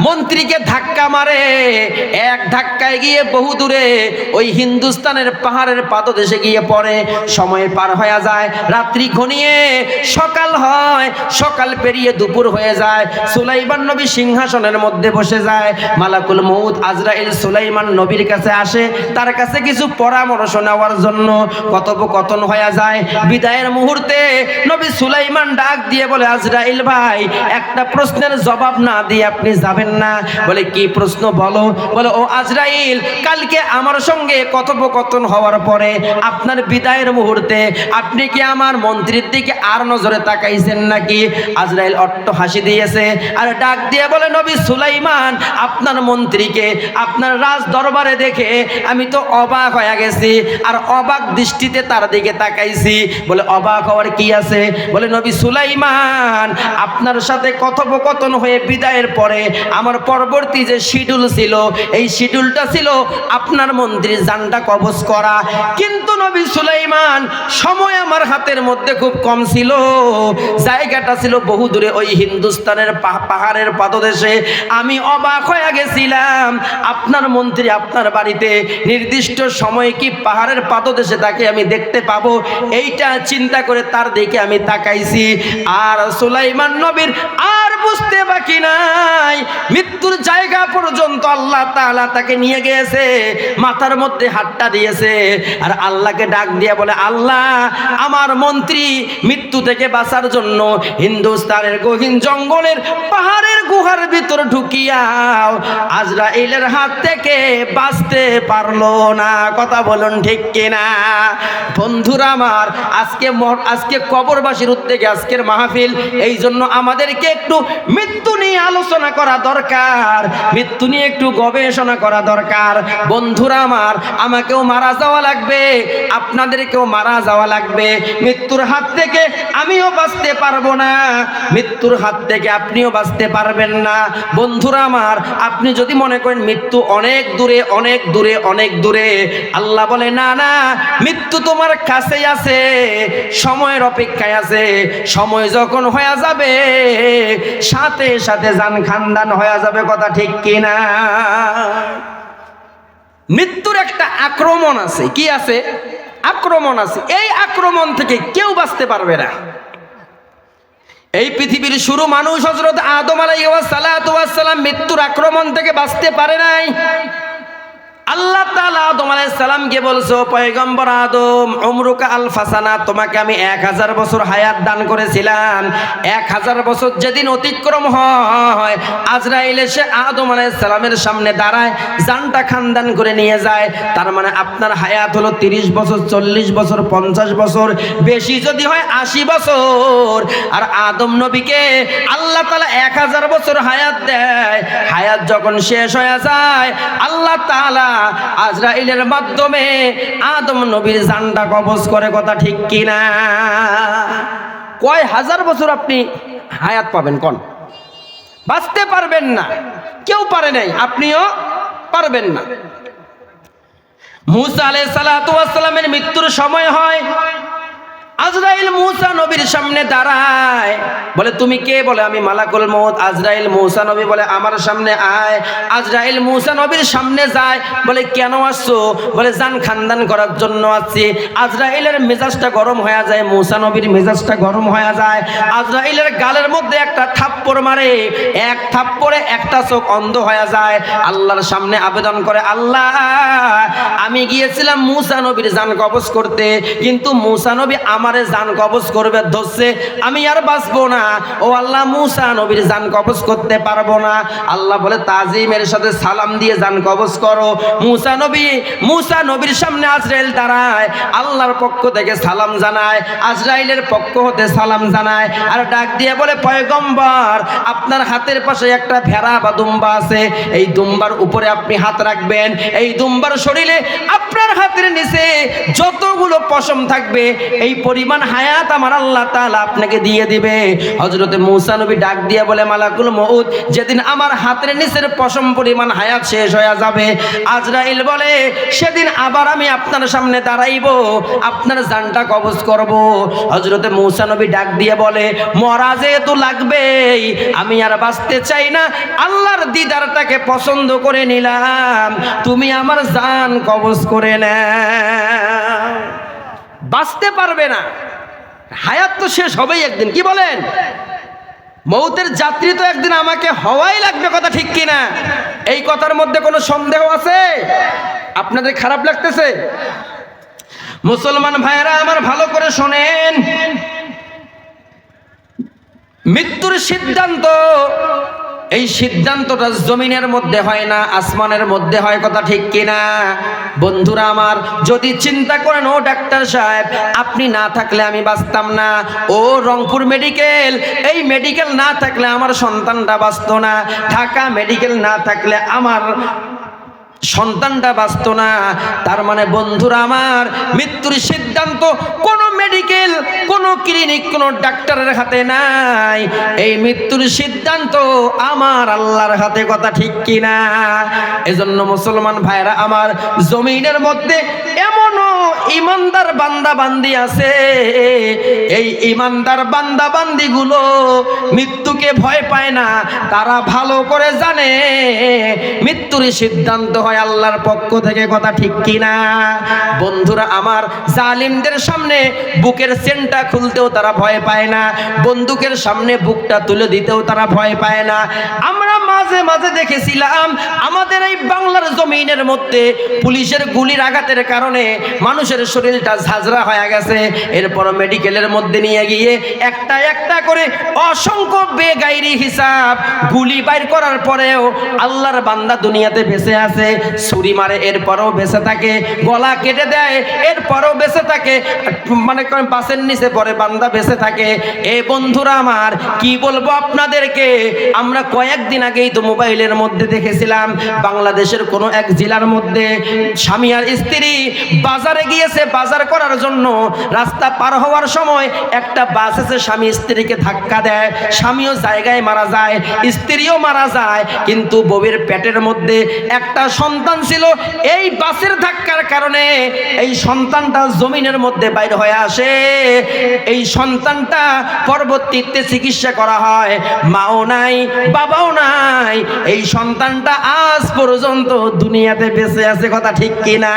মন্ত্রীকে ধাক্কা মারে, এক ধাক্কায় গিয়ে বহু দূরে ওই হিন্দুস্তানের পাহাড়ের পাদদেশে গিয়ে পড়ে। সময় পার হয়ে যায়, রাত্রি ঘনিয়ে সকাল হয়, সকাল পেরিয়ে দুপুর হয়ে যায়। সুলাইমান নবী সিংহাসনের মধ্যে বসে যায়। মালাকুল মউত আজরাইল সুলাইমান নবীর কাছে আসে, তার কাছে কিছু পরামর্শ নেওয়ার জন্য। কথোপকথন হয়ে যায়। বিদায়ের মুহূর্তে নবী সুলাইমান ডাক দিয়ে বলে, আজরাইল ভাই, একটা প্রশ্নের জবাব না দিয়ে আপনি যাবেন না। বলে কি প্রশ্ন বলো? বলে, ও আজরাইল, কালকে আমার সঙ্গে কথোপকথন হওয়ার পরে আপনার বিদায়ের মুহূর্তে আপনি কি আমার মন্ত্রীর দিকে আর নজরে তাকাইছেন নাকি? আজরাইল অট্ট হাসি দিয়েছে আর ডাক দিয়ে বলে, নবী সুলাইমান, আপনার মন্ত্রীকে আপনার রাজ দরবারে দেখে আমি তো অবাক হয়ে গেছি, আর অবাক দৃষ্টিতে তার দিকে তাকাইছি। বলে, অবাক হওয়ার কি আছে? বলে, নবী সুলাইমান, আপনার সাথে কথোপকথন হয়ে বিদায়ের পরে আমার পরবর্তী যে শিডিউল ছিল, এই শিডিউলটা ছিল আপনার মন্ত্রীর জানটা কবজ করা। কিন্তু নবী সুলাইমান, সময় আমার হাতের মধ্যে খুব কম ছিল, জায়গাটা ছিল বহু দূরে ওই হিন্দুস্তানের পাহাড়ের পাদদেশে। আমি অবাক হয়ে গেছিলাম, আপনার মন্ত্রী আপনার বাড়িতে নির্দিষ্ট সময় কি পাহাড়ের পাদদেশে তাকে আমি দেখতে পাবো, এইটা চিন্তা করে তার দিকে আমি তাকাইছি। আর সুলাইমান নবীর আর বুঝতে বাকি নাই, মৃত্যুর জায়গা পর্যন্ত আল্লাহ তাআলা তাকে নিয়ে গিয়েছে, মাথার মধ্যে হাতটা দিয়েছে, আর আল্লাহকে ডাক দিয়ে বলে, আল্লাহ, আমার মন্ত্রী মৃত্যু থেকে বাঁচার জন্য হিন্দুস্তানের গহীন জঙ্গলের পাহাড়ের গুহার ভিতর ঢুকিয়াও আজরাইলের হাত থেকে বাঁচতে পারলো না। কথা বলুন ঠিক কিনা? বন্ধুরা আমার, আজকে কবরবাসীর উদ্যোগে আজকের মাহফিল, এই জন্য আমাদেরকে একটু মৃত্যু নিয়ে আলোচনা করা দরকার, মৃত্যু নিয়ে একটু গবেষণা করা দরকার। বন্ধুরা আমার, আমাকেও মারা যাওয়া লাগবে, আপনাদেরকেও মারা যাওয়া লাগবে। মৃত্যুর হাত থেকে আমিও বাঁচতে পারবো না, মৃত্যুর হাত থেকে আপনিও বাঁচতে পারবেন পারবেন না। বন্ধুরা আমার, আপনি যদি মনে করেন মৃত্যু অনেক দূরে অনেক দূরে অনেক দূরে, আল্লাহ বলে না না, মৃত্যু তোমার কাছেই আছে, সময়ের অপেক্ষায় আছে। সময় যখন হয়ে যাবে সাথে সাথে জান খানদান হয়ে যাবে, কথা ঠিক কিনা? মৃত্যুর একটা আক্রমণ আছে। কি আছে? আক্রমণ আছে। এই আক্রমণ থেকে কেউ বাঁচতে পারবে না। এই পৃথিবীর শুরু মানুষ হযরত আদম আলাইহিস সালাম মৃত্যুর আক্রমণ থেকে বাঁচতে পারে নাই। আল্লাহ তাআলা আদম আলাইহিস সালামকে বলছো, পয়গম্বর আদম, উমরুকা আলফা সানা, তোমাকে আমি 1000 বছর হায়াত দান করেছিলাম। 1000 বছর যেদিন অতিক্রম হয়, আজরাইল এসে আদম আলাইহিস সালামের সামনে দাঁড়ায়, জানটা খানদান করে নিয়ে যায়। তার মানে আপনার হায়াত হলো 30 বছর, 40 বছর, 50 বছর, বেশি যদি হয় 80 বছর। আর আদম নবীকে আল্লাহ তাআলা 1000 বছর হায়াত দেয়। হায়াত যখন শেষ হয়ে যায়, আল্লাহ তাআলা আজরাইলের মাধ্যমে আদম নবীর জানটা কবজ করে, কথা ঠিক কিনা? কয় হাজার বছর আপনি হায়াত পাবেন? কোন বাঁচতে পারবেন না, কেউ পারে নাই, আপনিও পারবেন না। মুসা আলাইহিস সালাতু ওয়াস সালামের মৃত্যুর সময় হয়, আজরাইল মুসা নবীর সামনে দাঁড়ায়, বলে তুমি কে? বলে আমি মালাকুল মউত। আজরাইল মুসা নবী বলে আমার সামনে আয়। আজরাইল মুসা নবীর সামনে যায়, বলে কেন আসছো? বলে জান খানদান করার জন্য আসছি। আজরাইলের মেজাজটা গরম হয়ে যায়, মুসা নবীর মেজাজটা গরম হয়ে যায়। আজরাইলের গালের মধ্যে একটা থাপ্পড় মারে, এক থাপ্পড়ে একটা চোখ অন্ধ হয়ে যায়। আল্লাহর সামনে আবেদন করে, আল্লাহ, আমি গিয়েছিলাম মুসা নবীর জান কবজ করতে, কিন্তু মুসা নবী আমারে জান কবজ করবে ধরছে, আমি আর বাঁচবো না। ও আল্লাহ, মুসা নবীর জান কবজ করতে পারবো না। আল্লাহ বলে তাজিমের সাথে সালাম দিয়ে জান কবজ করো। মুসা নবীর সামনে আজরাইল দাঁড়ায়, আল্লাহর পক্ষ থেকে সালাম জানায়, আজরাইলের পক্ষ হতে সালাম জানায়, আর ডাক দিয়ে বলে, পয়গম্বর, আপনার হাতের পাশে একটা ভেড়া বা দুম্বা আছে, এই দুম্বার উপরে আপনি হাত রাখবেন। এই দুম্বার শরীরে আপনার হাতের নিচে যতগুলো পশম থাকবে, এই পরিমাণ হায়াত আমার আল্লাহ তাআলা আপনাকে দিয়ে দিবে। হযরতে মুসা নবী ডাক দিয়ে বলে, মালাকুল মউত, যেদিন আমার হাতের নিচের পশম পরিমাণ হায়াত শেষ হয়ে যাবে, আজরাইল বলে, সেদিন আবার আমি আপনার সামনে দাঁড়াইবো, আপনার জানটা কবজ করব। হযরতে মুসা নবী ডাক দিয়ে বলে, মরা যেহেতু লাগবেই, আমি আর বাঁচতে চাই না, আল্লাহর দিদারটাকে পছন্দ করে নিলাম, তুমি আমার জান কবজ করে নাও। বাঁচতে পারবে না, হায়াত তো শেষ হবেই একদিন। কি বলেন? মৌতের যাত্রী তো একদিন আমাকে হওয়াই লাগবে, কথা ঠিক কিনা? এই কথার মধ্যে কোনো সন্দেহ আছে? আপনাদের খারাপ লাগতেছে? মুসলমান ভাইয়েরা আমার, ভালো করে শোনেন, মৃত্যুর সিদ্ধান্ত, এই সিদ্ধান্তটা জমিনের মধ্যে হয় না, আসমানের মধ্যে হয়, কথা ঠিক কিনা? বন্ধুরা আমার, যদি চিন্তা করেন, ও ডাক্তার সাহেব, আপনি না থাকলে আমি বাঁচতাম না, ও রংপুর মেডিকেল, এই মেডিকেল না থাকলে আমার সন্তানটা বাঁচতো না, ঢাকা মেডিকেল না থাকলে আমার সন্তানটা বাঁচতো না। তার মানে বন্ধুরা আমার, মৃত্যুর সিদ্ধান্ত কোন মেডিকেল, কোন ক্লিনিক, কোন ডাক্তারের হাতে নাই, এই মৃত্যুর সিদ্ধান্ত আমার আল্লাহর হাতে, কথা ঠিক কিনা? এজন্য মুসলমান ভাইরা আমার, জমিনের মধ্যে এমনও ইমানদার বান্দা বান্দি আছে, এই ইমানদার বান্দা বান্দি গুলো মৃত্যুকে ভয় পায় না। তারা ভালো করে জানে মৃত্যুর সিদ্ধান্ত হয় আল্লাহর পক্ষ থেকে, কথা ঠিক কিনা? বন্ধুরা আমার, জালিমদের সামনে বুকের চেনটা খুলতেও তারা ভয় পায় না, বন্দুকের সামনে বুকটা তুলে দিতেও তারা ভয় পায় না। আমরা মাঝে মাঝে দেখেছিলাম আমাদের এই বাংলার জমিনের মধ্যে পুলিশের গুলির আঘাতের কারণে মানুষের শরীরটা ঝাঁঝরা হয়ে গেছে, এরপর মেডিকেলের মধ্যে নিয়ে গিয়ে একটা একটা করে অসংখ্য বেগাইরি হিসাব গুলি বাইর করার পরেও আল্লাহর বান্দা দুনিয়াতে বেঁচে আছে। ছুরি মারে, এরপরও বেঁচে থাকে, গলা কেটে দেয়, এরপরও বেঁচে থাকে, মানে বাসের নিচে পরে বান্দা বান্দা বেঁচে থাকে। এই বন্ধুরা আমার কি বলবো আপনাদেরকে, আমরা কয়েকদিন আগেই তো মোবাইলের মধ্যে দেখেছিলাম বাংলাদেশের কোনো এক জেলার মধ্যে স্বামী আর স্ত্রী বাজারে গিয়েছে বাজার করার জন্য। রাস্তা পার হওয়ার সময় একটা বাস এসে স্বামী স্ত্রীকে ধাক্কা দেয়, স্বামীও জায়গায় মারা যায়, স্ত্রীও মারা যায়, কিন্তু বউয়ের পেটের মধ্যে একটা সন্তান ছিল। এই বাসের ধাক্কার কারণে এই সন্তানটা জমিনের মধ্যে বাইর হয়ে আসে। এই সন্তানটা পরবর্তীতে চিকিৎসা করা হয়, মাও নাই বাবাও নাই, এই সন্তানটা আজ পর্যন্ত দুনিয়াতে বেঁচে আছে। কথা ঠিক কিনা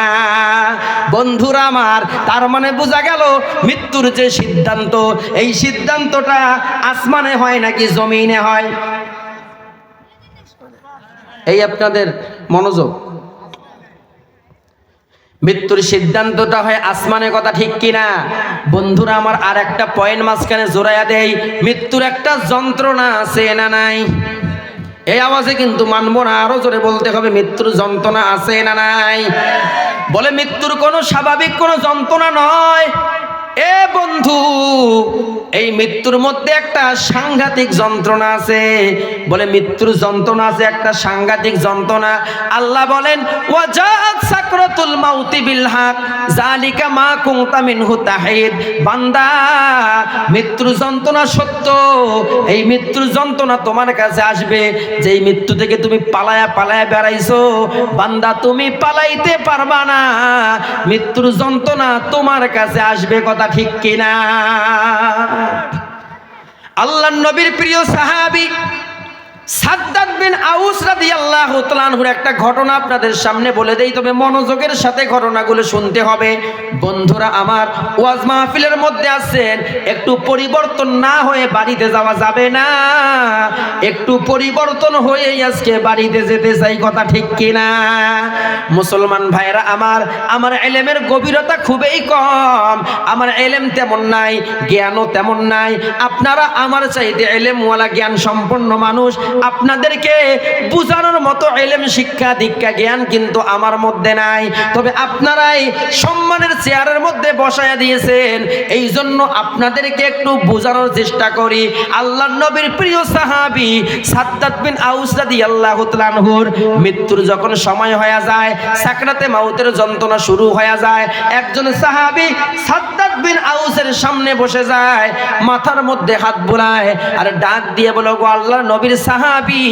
বন্ধুরা আমার? তার মানে বোঝা গেল মৃত্যুর যে সিদ্ধান্ত, এই সিদ্ধান্তটা আসমানে হয় নাকি জমিনে হয়? এই আপনাদের মনোযোগ, মৃত্যুর সিদ্ধান্তটা হয় আসমানে। কথা ঠিক কিনা বন্ধুরা আমার? আর একটা পয়েন্ট মাঝখানে জোড়াইয়া দেই, মৃত্যুর একটা যন্ত্রণা আছে না নাই? এই আওয়াজে কিন্তু মানবো না, আরো জোরে বলতে হবে, মৃত্যুর যন্ত্রণা আছে না নাই? বলে মৃত্যুর কোনো স্বাভাবিক কোনো যন্ত্রণা নয়। এ বন্ধু, এই মৃত্যুর মধ্যে একটা সাংঘাতিক যন্ত্রণা আছে। বলে মৃত্যুর যন্ত্রণা আছে একটা সাংঘাতিক যন্ত্রণা। আল্লাহ বলেন ওয়াজাআত সাকরাতুল মাউতি বিল হক যালিকা মা কুনতা মিনহু তাহিদ। বান্দা, মৃত্যুর যন্ত্রণা সত্য, এই মৃত্যুর যন্ত্রণা তোমার কাছে আসবে। যেই মৃত্যু থেকে তুমি পালায়া পালায়া বেড়াইছো, বান্দা তুমি পালাইতে পারবা না, মৃত্যুর যন্ত্রণা তোমার কাছে আসবে। কথা ঠিক কিনা? আল্লাহর নবীর প্রিয় সাহাবী সাদ্দাদ বিন আউস রাদিয়াল্লাহু তাআলা আনহুর একটা ঘটনা আপনাদের সামনে বলে দেই, তবে মনোযোগের সাথে ঘটনাগুলো শুনতে হবে। বন্ধুরা আমার, ওয়াজ মাহফিলের মধ্যে আছেন, একটু পরিবর্তন না হয়ে বাড়িতে যাওয়া যাবে না। একটু পরিবর্তন হয়েই আজকে বাড়িতে যেতে চাই। কথা ঠিক কিনা মুসলমান ভাইরা আমার? আমার ইলমের গভীরতা খুবই কম, আমার ইলম তেমন নাই, জ্ঞানও তেমন নাই। আপনারা আমার চাইতে ইলমওয়ালা জ্ঞান সম্পন্ন মানুষ, আপনাদেরকে বুঝানোর মতো ইলম শিক্ষা দীক্ষা জ্ঞান কিন্তু আমার মধ্যে নাই। তবে আপনারাই সম্মানের চেয়ারের মধ্যে বসায়া দিয়েছেন, এই জন্য আপনাদেরকে একটু বোঝানোর চেষ্টা করি। আল্লাহর নবীর প্রিয় সাহাবী সাদ্দাদ বিন আউস রাদিয়াল্লাহু তাআলা আনহুর মৃত্যুর যখন সময় হয়ে যায়, সাকরাতে মাউতের যন্ত্রণা শুরু হয়ে যায়, একজন সাহাবী সাদ্দাদ বিন আউসের সামনে বসে যায়, মাথার মধ্যে হাত বুলায় আর ডাক দিয়ে বলে, গো আল্লাহর নবীর সাহাবী,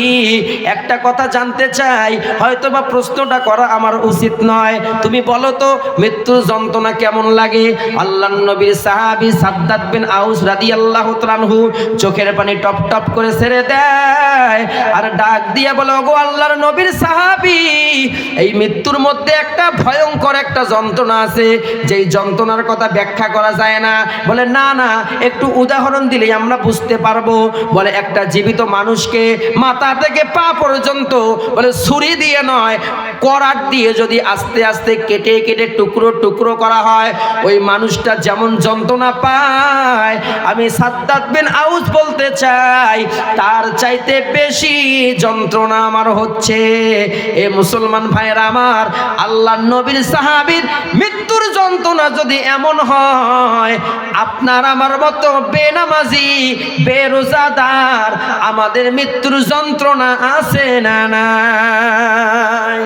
একটা কথা জানতে চাই, হয়তোবা প্রশ্নটা করা আমার উচিত নয়, তুমি বলো তো মৃত্যুর যন্ত্রণা কেমন লাগে? আল্লাহর নবীর সাহাবী সাদ্দাদ বিন আউস রাদিয়াল্লাহু তাআলা আনহু চোখের পানি টপ টপ করে ছেড়ে দেয় আর ডাক দিয়ে বলে, গো আল্লাহর নবীর সাহাবী, এই মৃত্যুর মধ্যে একটা ভয়ঙ্কর একটা যন্ত্রণা আছে, যেই যন্ত্রণার কথা ব্যাখ্যা করা যায় না। বলে না না, একটু উদাহরণ দিলেই আমরা বুঝতে পারবো। বলে একটা জীবিত মানুষকে মাথা থেকে পা পর্যন্ত বলে ছুরি দিয়ে নয়, করাত দিয়ে যদি আস্তে আস্তে কেটে কেটে টুকরো টুকরো করা হয়, ওই মানুষটা যেমন যন্ত্রণা পায়, আমি সাদ্দাদ বিন আউস বলতে চাই তার চাইতে বেশি যন্ত্রণা আমার হচ্ছে। এ মুসলমান ভাইয়েরা আমার, আল্লাহর নবীর সাহাবীর মৃত্যুর যন্ত্রণা যদি এমন হয়, আপনার আমার মতো বেনামাজি বেরোজাদার আমাদের মৃত্যুর যন্ত্রণা আছে না নাই?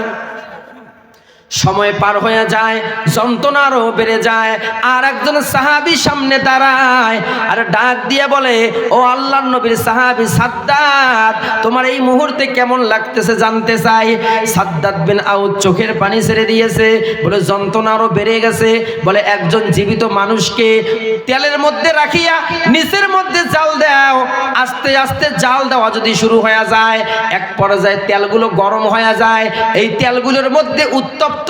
সময় পার হয়ে যায়, যন্ত্রণা আরো বেড়ে যায়। আর একজন সাহাবী সামনে দাঁড়ায় আর ডাক দিয়ে বলে, ও আল্লাহর নবীর সাহাবী সাদ্দাদ, তোমার এই মুহূর্তে কেমন লাগতেছে জানতে চাই। সাদ্দাদ বিন আউস চোখের পানি ছেড়ে দিয়েছে, বলে যন্ত্রণা আরো বেড়ে গেছে। বলে একজন জীবিত মানুষকে তেলের মধ্যে রাখিয়া নিচের মধ্যে জাল দাও, আস্তে আস্তে জাল দেওয়া যদি শুরু হয়ে যায়, এক পর্যায়ে তেলগুলো গরম হয়ে যায়, এই তেলগুলোর মধ্যে উত্তপ্ত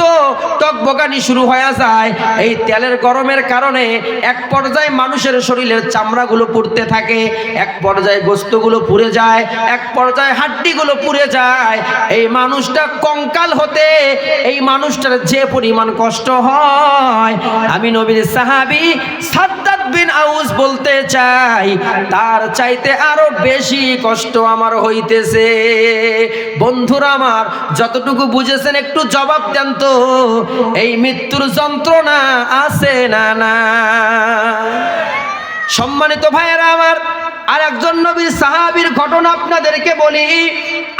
টকবগানি শুরু হয়ে যায়। এই তেলের গরমের কারণে এক পর্যায়ে মানুষের শরীরের চামড়াগুলো পুড়তে থাকে, এক পর্যায়ে গোস্তগুলো পুড়ে যায়, এক পর্যায়ে হাড্ডিগুলো পুড়ে যায়। এই মানুষটা কঙ্কাল হতে এই মানুষটার যে পরিমাণ কষ্ট হয়, আমি নবীর সাহাবী সাদ্দাদ বিন আউস বলতে চাই তার চাইতে আরো বেশি কষ্ট আমার হইতেছে। বন্ধুরা আমার, যতটুকু বুঝেছেন একটু জবাব দেন তো, এই মৃত্যুর যন্ত্রণা আছে না না? সম্মানিত ভাইয়েরা আমার, আর একজন নবীর সাহাবীর ঘটনা আপনাদেরকে বলি।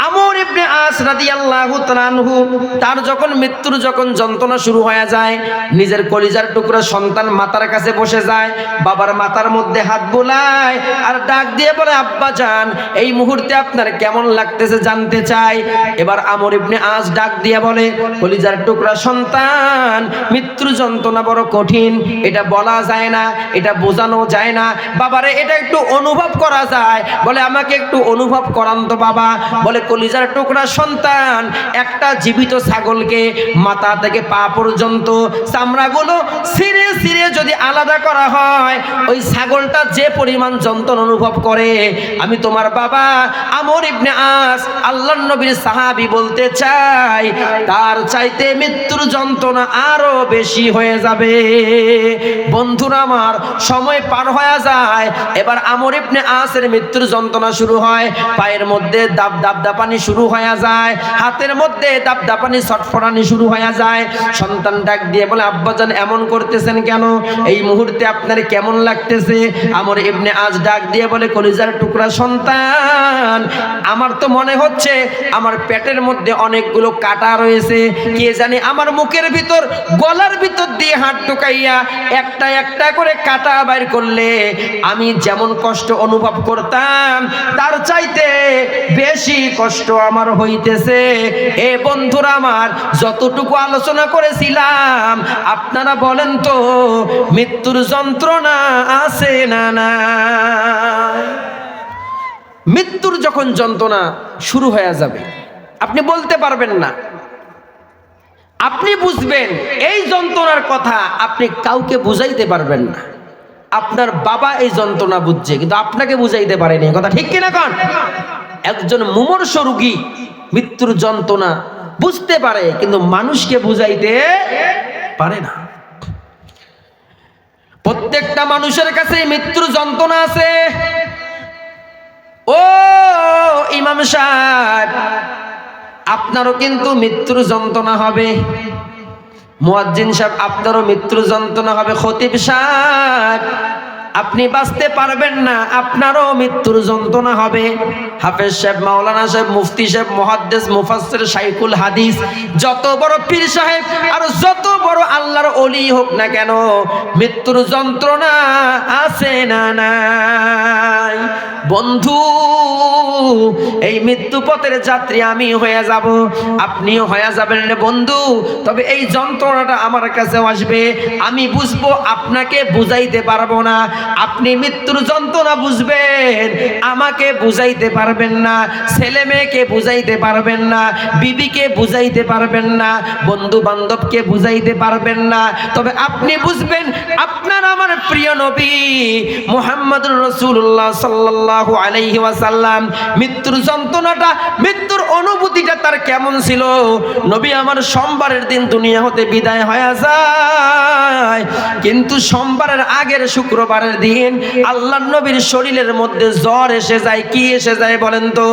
আমর ইবনে আস রাদিয়াল্লাহু তাআলা আনহু, তার যখন মৃত্যুর যন্ত্রণা শুরু হয়ে যায়, নিজের কলিজার টুকরা সন্তান মাতার কাছে বসে যায়, বাবার মাথার মধ্যে হাত বুলায় আর ডাক দিয়ে বলে, আব্বা জান, এই মুহূর্তে আপনার কেমন লাগতেছে জানতে চাই। এবার আমর ইবনে আস ডাক দিয়ে বলে, কলিজার টুকরা সন্তান, মৃত্যুর যন্ত্রণা বড় কঠিন, এটা বলা যায় না, এটা বোঝানো যায় না। বাবারে এটা একটু অনুভব করা যায়। বলে, আমাকে একটু অনুভব করান তো বাবা। বলে, কলিজার টুকরা সন্তান, একটা জীবিত ছাগলকে মাথা থেকে পা পর্যন্ত চামড়াগুলো ছিঁড়ে ছিঁড়ে যদি আলাদা করা হয়, ওই ছাগলটা যে পরিমাণ যন্ত্রণা অনুভব করে, আমি তোমার বাবা আমর ইবনে আস আল্লাহর নবীর সাহাবী বলতে চাই, তার চাইতে মৃত্যুর যন্ত্রণা আরো বেশি হয়ে যাবে। বন্ধুরা আমার, সময় পার হয়ে যায়। এবার আমর ইবনে আসের মৃত্যুর যন্ত্রণা শুরু হয়। পায়ের মধ্যে দাপদাপানি শুরু হয়ে যায়, হাতের মধ্যে দাপদাপানি ছটফটানি শুরু হয়ে যায়। সন্তান ডাক দিয়ে বলে, আব্বাজান এমন করতেছেন কেন? এই মুহূর্তে আপনার কেমন লাগতেছে? আমর ইবনে আস ডাক দিয়ে বলে, কলিজার টুকরা সন্তান, আমার তো মনে হচ্ছে আমার পেটের মধ্যে অনেকগুলো কাটা রয়েছে। কে জানি আমার মুখের ভিতর, গলার ভিতর দিয়ে হাত ঢুকাইয়া একটা একটা করে কাটা বাইর করলে আমি যেমন কষ্ট অনুভব করতাম, তার চাইতে বেশি কষ্ট আমার হইতেছে। এ বন্ধুরা আমার, যতটুকু আলোচনা করেছিলাম, আপনারা বলেন তো, মৃত্যুর যন্ত্রণা আছে না না? মৃত্যুর যখন যন্ত্রণা শুরু হয়ে যাবে, আপনি বলতে পারবেন না, আপনি বুঝবেন এই যন্ত্রণার কথা আপনি কাউকে বুঝাইতে পারবেন না। আপনার বাবা এই যন্ত্রণা বুঝছে, কিন্তু আপনাকে বুঝাইতে পারেনি। কথা ঠিক কিনা কোন? একজন মুমূর্ষু রোগী মৃত্যুর যন্ত্রণা বুঝতে পারে, কিন্তু মানুষকে বুঝাইতে পারে না। প্রত্যেকটা মানুষের কাছে মৃত্যুর যন্ত্রণা আছে। ও ইমাম সাহেব, আপনারও কিন্তু মৃত্যুর যন্ত্রণা হবে। মুয়াজ্জিন সাহেব, আপনারও মৃত্যুর যন্ত্রণা হবে। খতিব সাহেব, আপনি বাঁচতে পারবেন না, আপনারও মৃত্যুর যন্ত্রণা হবে। হাফেজ সাহেব, মাওলানা সাহেব, মুফতি সাহেব, মুহাদ্দিস, মুফাসসির, শাইখুল হাদিস, যত বড় পীর সাহেব আর যত বড় আল্লাহর ওলি হোক না কেন, মৃত্যুর যন্ত্রণা আছে না নাই? বন্ধু, এই মৃত্যু পথের যাত্রী আমি হয়ে যাব, আপনিও হয়ে যাবেন রে বন্ধু। তবে এই যন্ত্রণাটা আমার কাছে আসবে, আমি বুঝবো, আপনাকে বুঝাইতে পারবো না। আপনি মৃত্যুর যন্ত্রণা বুঝবেন, আমাকে বুঝাইতে পারবেন না, ছেলে মেয়েকে বুঝাইতে পারবেন না, বিবিকে বুঝাইতে পারবেন না, বন্ধু বান্ধবকে বুঝাইতে পারবেন না। তবে আপনি বুঝবেন, আপনার আমার প্রিয় নবী মুহাম্মদুর রাসূলুল্লাহ সাল্লাল্লাহু আলাইহি ওয়াসাল্লাম মৃত্যুর যন্ত্রণাটা, মৃত্যুর অনুভূতিটা তার কেমন ছিল। নবী আমার সোমবারের দিন দুনিয়া হতে বিদায় হয়ে যায়, কিন্তু সোমবারের আগের শুক্রবারের দিন আল্লাহর নবীর শরীরের মধ্যে জ্বর এসে যায়। কি এসে যায় বলেন তো?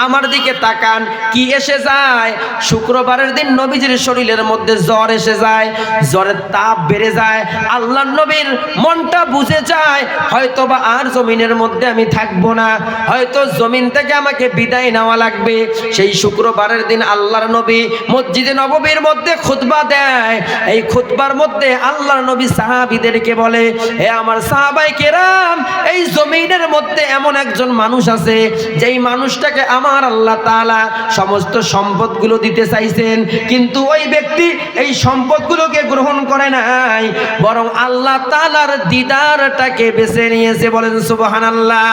আমার দিকে তাকান, কি এসে যায়? শুক্রবারের দিন নবীজির শরীরের মধ্যে জ্বর এসে যায়, জ্বরের তাপ বেড়ে যায়। আল্লাহর নবীর মনটা বুঝে যায়, হয়তোবা আর জমিনের মধ্যে আমি থাকবো না, হয়তো জমিন থেকে আমাকে বিদায় নেওয়া লাগবে। সেই শুক্রবারের দিন আল্লাহর নবী মসজিদে নববীর মধ্যে খুতবা দেয়। এই খুতবার মধ্যে আল্লাহর নবী সাহাবীদেরকে বলে, হে আমার সাহাবায়ে কেরাম, এই জমিনের মধ্যে এমন একজন মানুষ আছে, যেই মানুষটাকে আমার আল্লাহ তাআলা সমস্ত সম্পদগুলো দিতে চাইছেন, কিন্তু ওই ব্যক্তি এই সম্পদগুলোকে গ্রহণ করে নাই, বরং আল্লাহ তাআলার দিদারটাকে বেছে নিয়েছে। বলেন সুবহানাল্লাহ।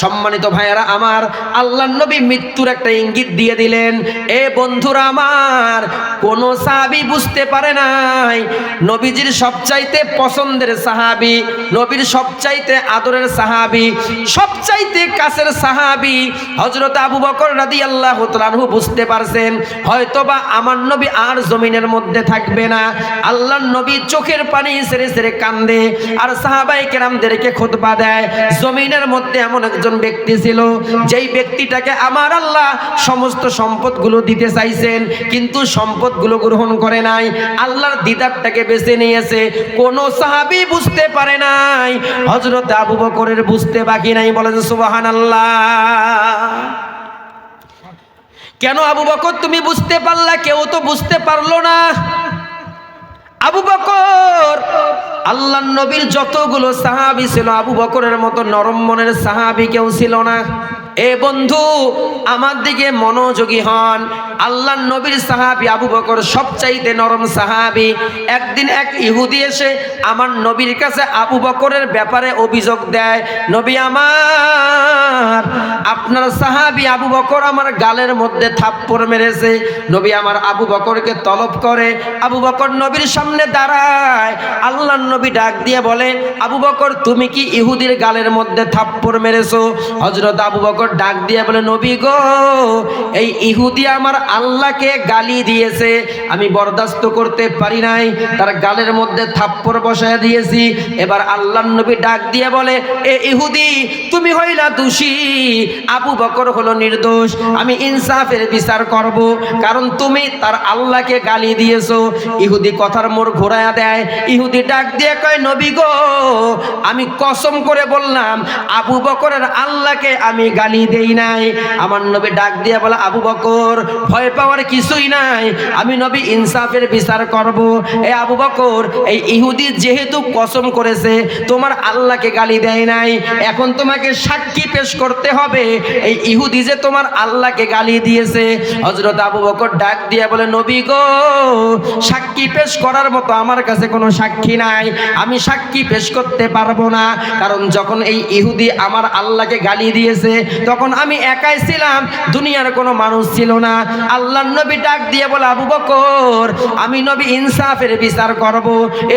সম্মানিত ভাইয়েরা আমার, আল্লাহর নবী মৃত্যুর একটা ইঙ্গিত দিয়ে দিলেন। এ বন্ধুরা আমার, কোন সাহাবী বুঝতে পারে নাই নবীজির সবচাইতে পছন্দের সাহাবী, নবীর সবচাইতে আদরের সাহাবী, সবচাইতে কাছের সাহাবী হযরত আবু বকর রাদিয়াল্লাহু তাআলা আনহু বুঝতে পারছেন, হয়তোবা আমার নবী আর জমিনের মধ্যে থাকবে না। আল্লাহর নবী চোখের পানি ছেড়ে ছেড়ে কান্দে আর সাহাবায়ে কেরামদেরকে খুতবা দেয়। জমিনের মধ্যে এমন একজন ব্যক্তি ছিল, যেই ব্যক্তিটাকে আমার আল্লাহ আল্লাহ সমস্ত সম্পদগুলো দিতে চাইছেন, কিন্তু সম্পদগুলো গ্রহণ করে নাই, আল্লাহর দিদারটাকে বেছে নিয়েছে। কোন সাহাবী বুঝতে পারে নাই, হযরত আবু বকরের বুঝতে বাকি নাই। বলেন সুবহানাল্লাহ। কেন আবু বকর তুমি বুঝতে পারলা? কেউ তো বুঝতে পারলো না। আবু বকর, আল্লাহর নবীর যতগুলো সাহাবী ছিল, আবু বকরের মতো নরম মনের সাহাবী কেউ ছিল না। এ বন্ধু, আমার দিকে মনোযোগী হন। আল্লাহর নবীর সাহাবী আবু বকর সবচাইতে নরম সাহাবী। একদিন এক ইহুদি এসে আমার নবীর কাছে আবু বকরের ব্যাপারে অভিযোগ দেয়, নবী আমার, আপনার সাহাবী আবু বকর আমার গালের মধ্যে থাপ্পড় মেরেছে। নবী আমার আবু বকরকে তলব করে, আবু বকর নবীর সামনে দাঁড়ায়। আল্লাহর নবী ডাক দিয়ে বলে, আবু বকর, তুমি কি ইহুদির গালের মধ্যে থাপ্পড় মেরেছো? হযরত আবু বকর ডাক দিয়ে বলে, নবী গো, এই ইহুদি আমার আল্লাহকে গালি দিয়েছে, আমি বরদাস্ত করতে পারি নাই, তার গালের মধ্যে থাপ্পড় বসায় দিয়েছি। এবার আল্লাহর নবী ডাক দিয়ে বলে, এ ইহুদি, তুমি হইলা দোষী, আবু বকর হলো নির্দোষ। আমি ইনসাফের বিচার করব, কারণ তুমি তার আল্লাহকে গালি দিয়েছো। ইহুদি কথার মোড় ঘোরায়া দেয়। ইহুদি ডাক দিয়ে কয়, নবী গো, আমি কসম করে বললাম আবু বকরের আল্লাহকে আমি গালি দেই নাই। আমার নবী ডাক দিয়ে বলে, আবু বকর, ভয় পাওয়ার কিছুই নাই, আমি নবী ইনসাফের বিচার করব। এ আবু বকর, এই ইহুদি যেহেতু কসম করেছে তোমার আল্লাহকে গালি দেয় নাই, এখন তোমাকে সাক্ষী পেশ করতে হবে এই ইহুদি যে তোমার আল্লাহকে গালি দিয়েছে। হযরত আবু বকর ডাক দিয়ে বলে, নবী গো, সাক্ষী পেশ করার মতো আমার কাছে কোনো সাক্ষী নাই, আমি সাক্ষী পেশ করতে পারবো না। কারণ যখন এই ইহুদি আমার আল্লাহকে গালি দিয়েছে তখন আমি একাই ছিলাম, দুনিয়ার কোনো মানুষ ছিল না। আল্লাহর নবী ডাক দিয়ে বলে, আবু বকর, আমি নবী ইনসাফের বিচার করব।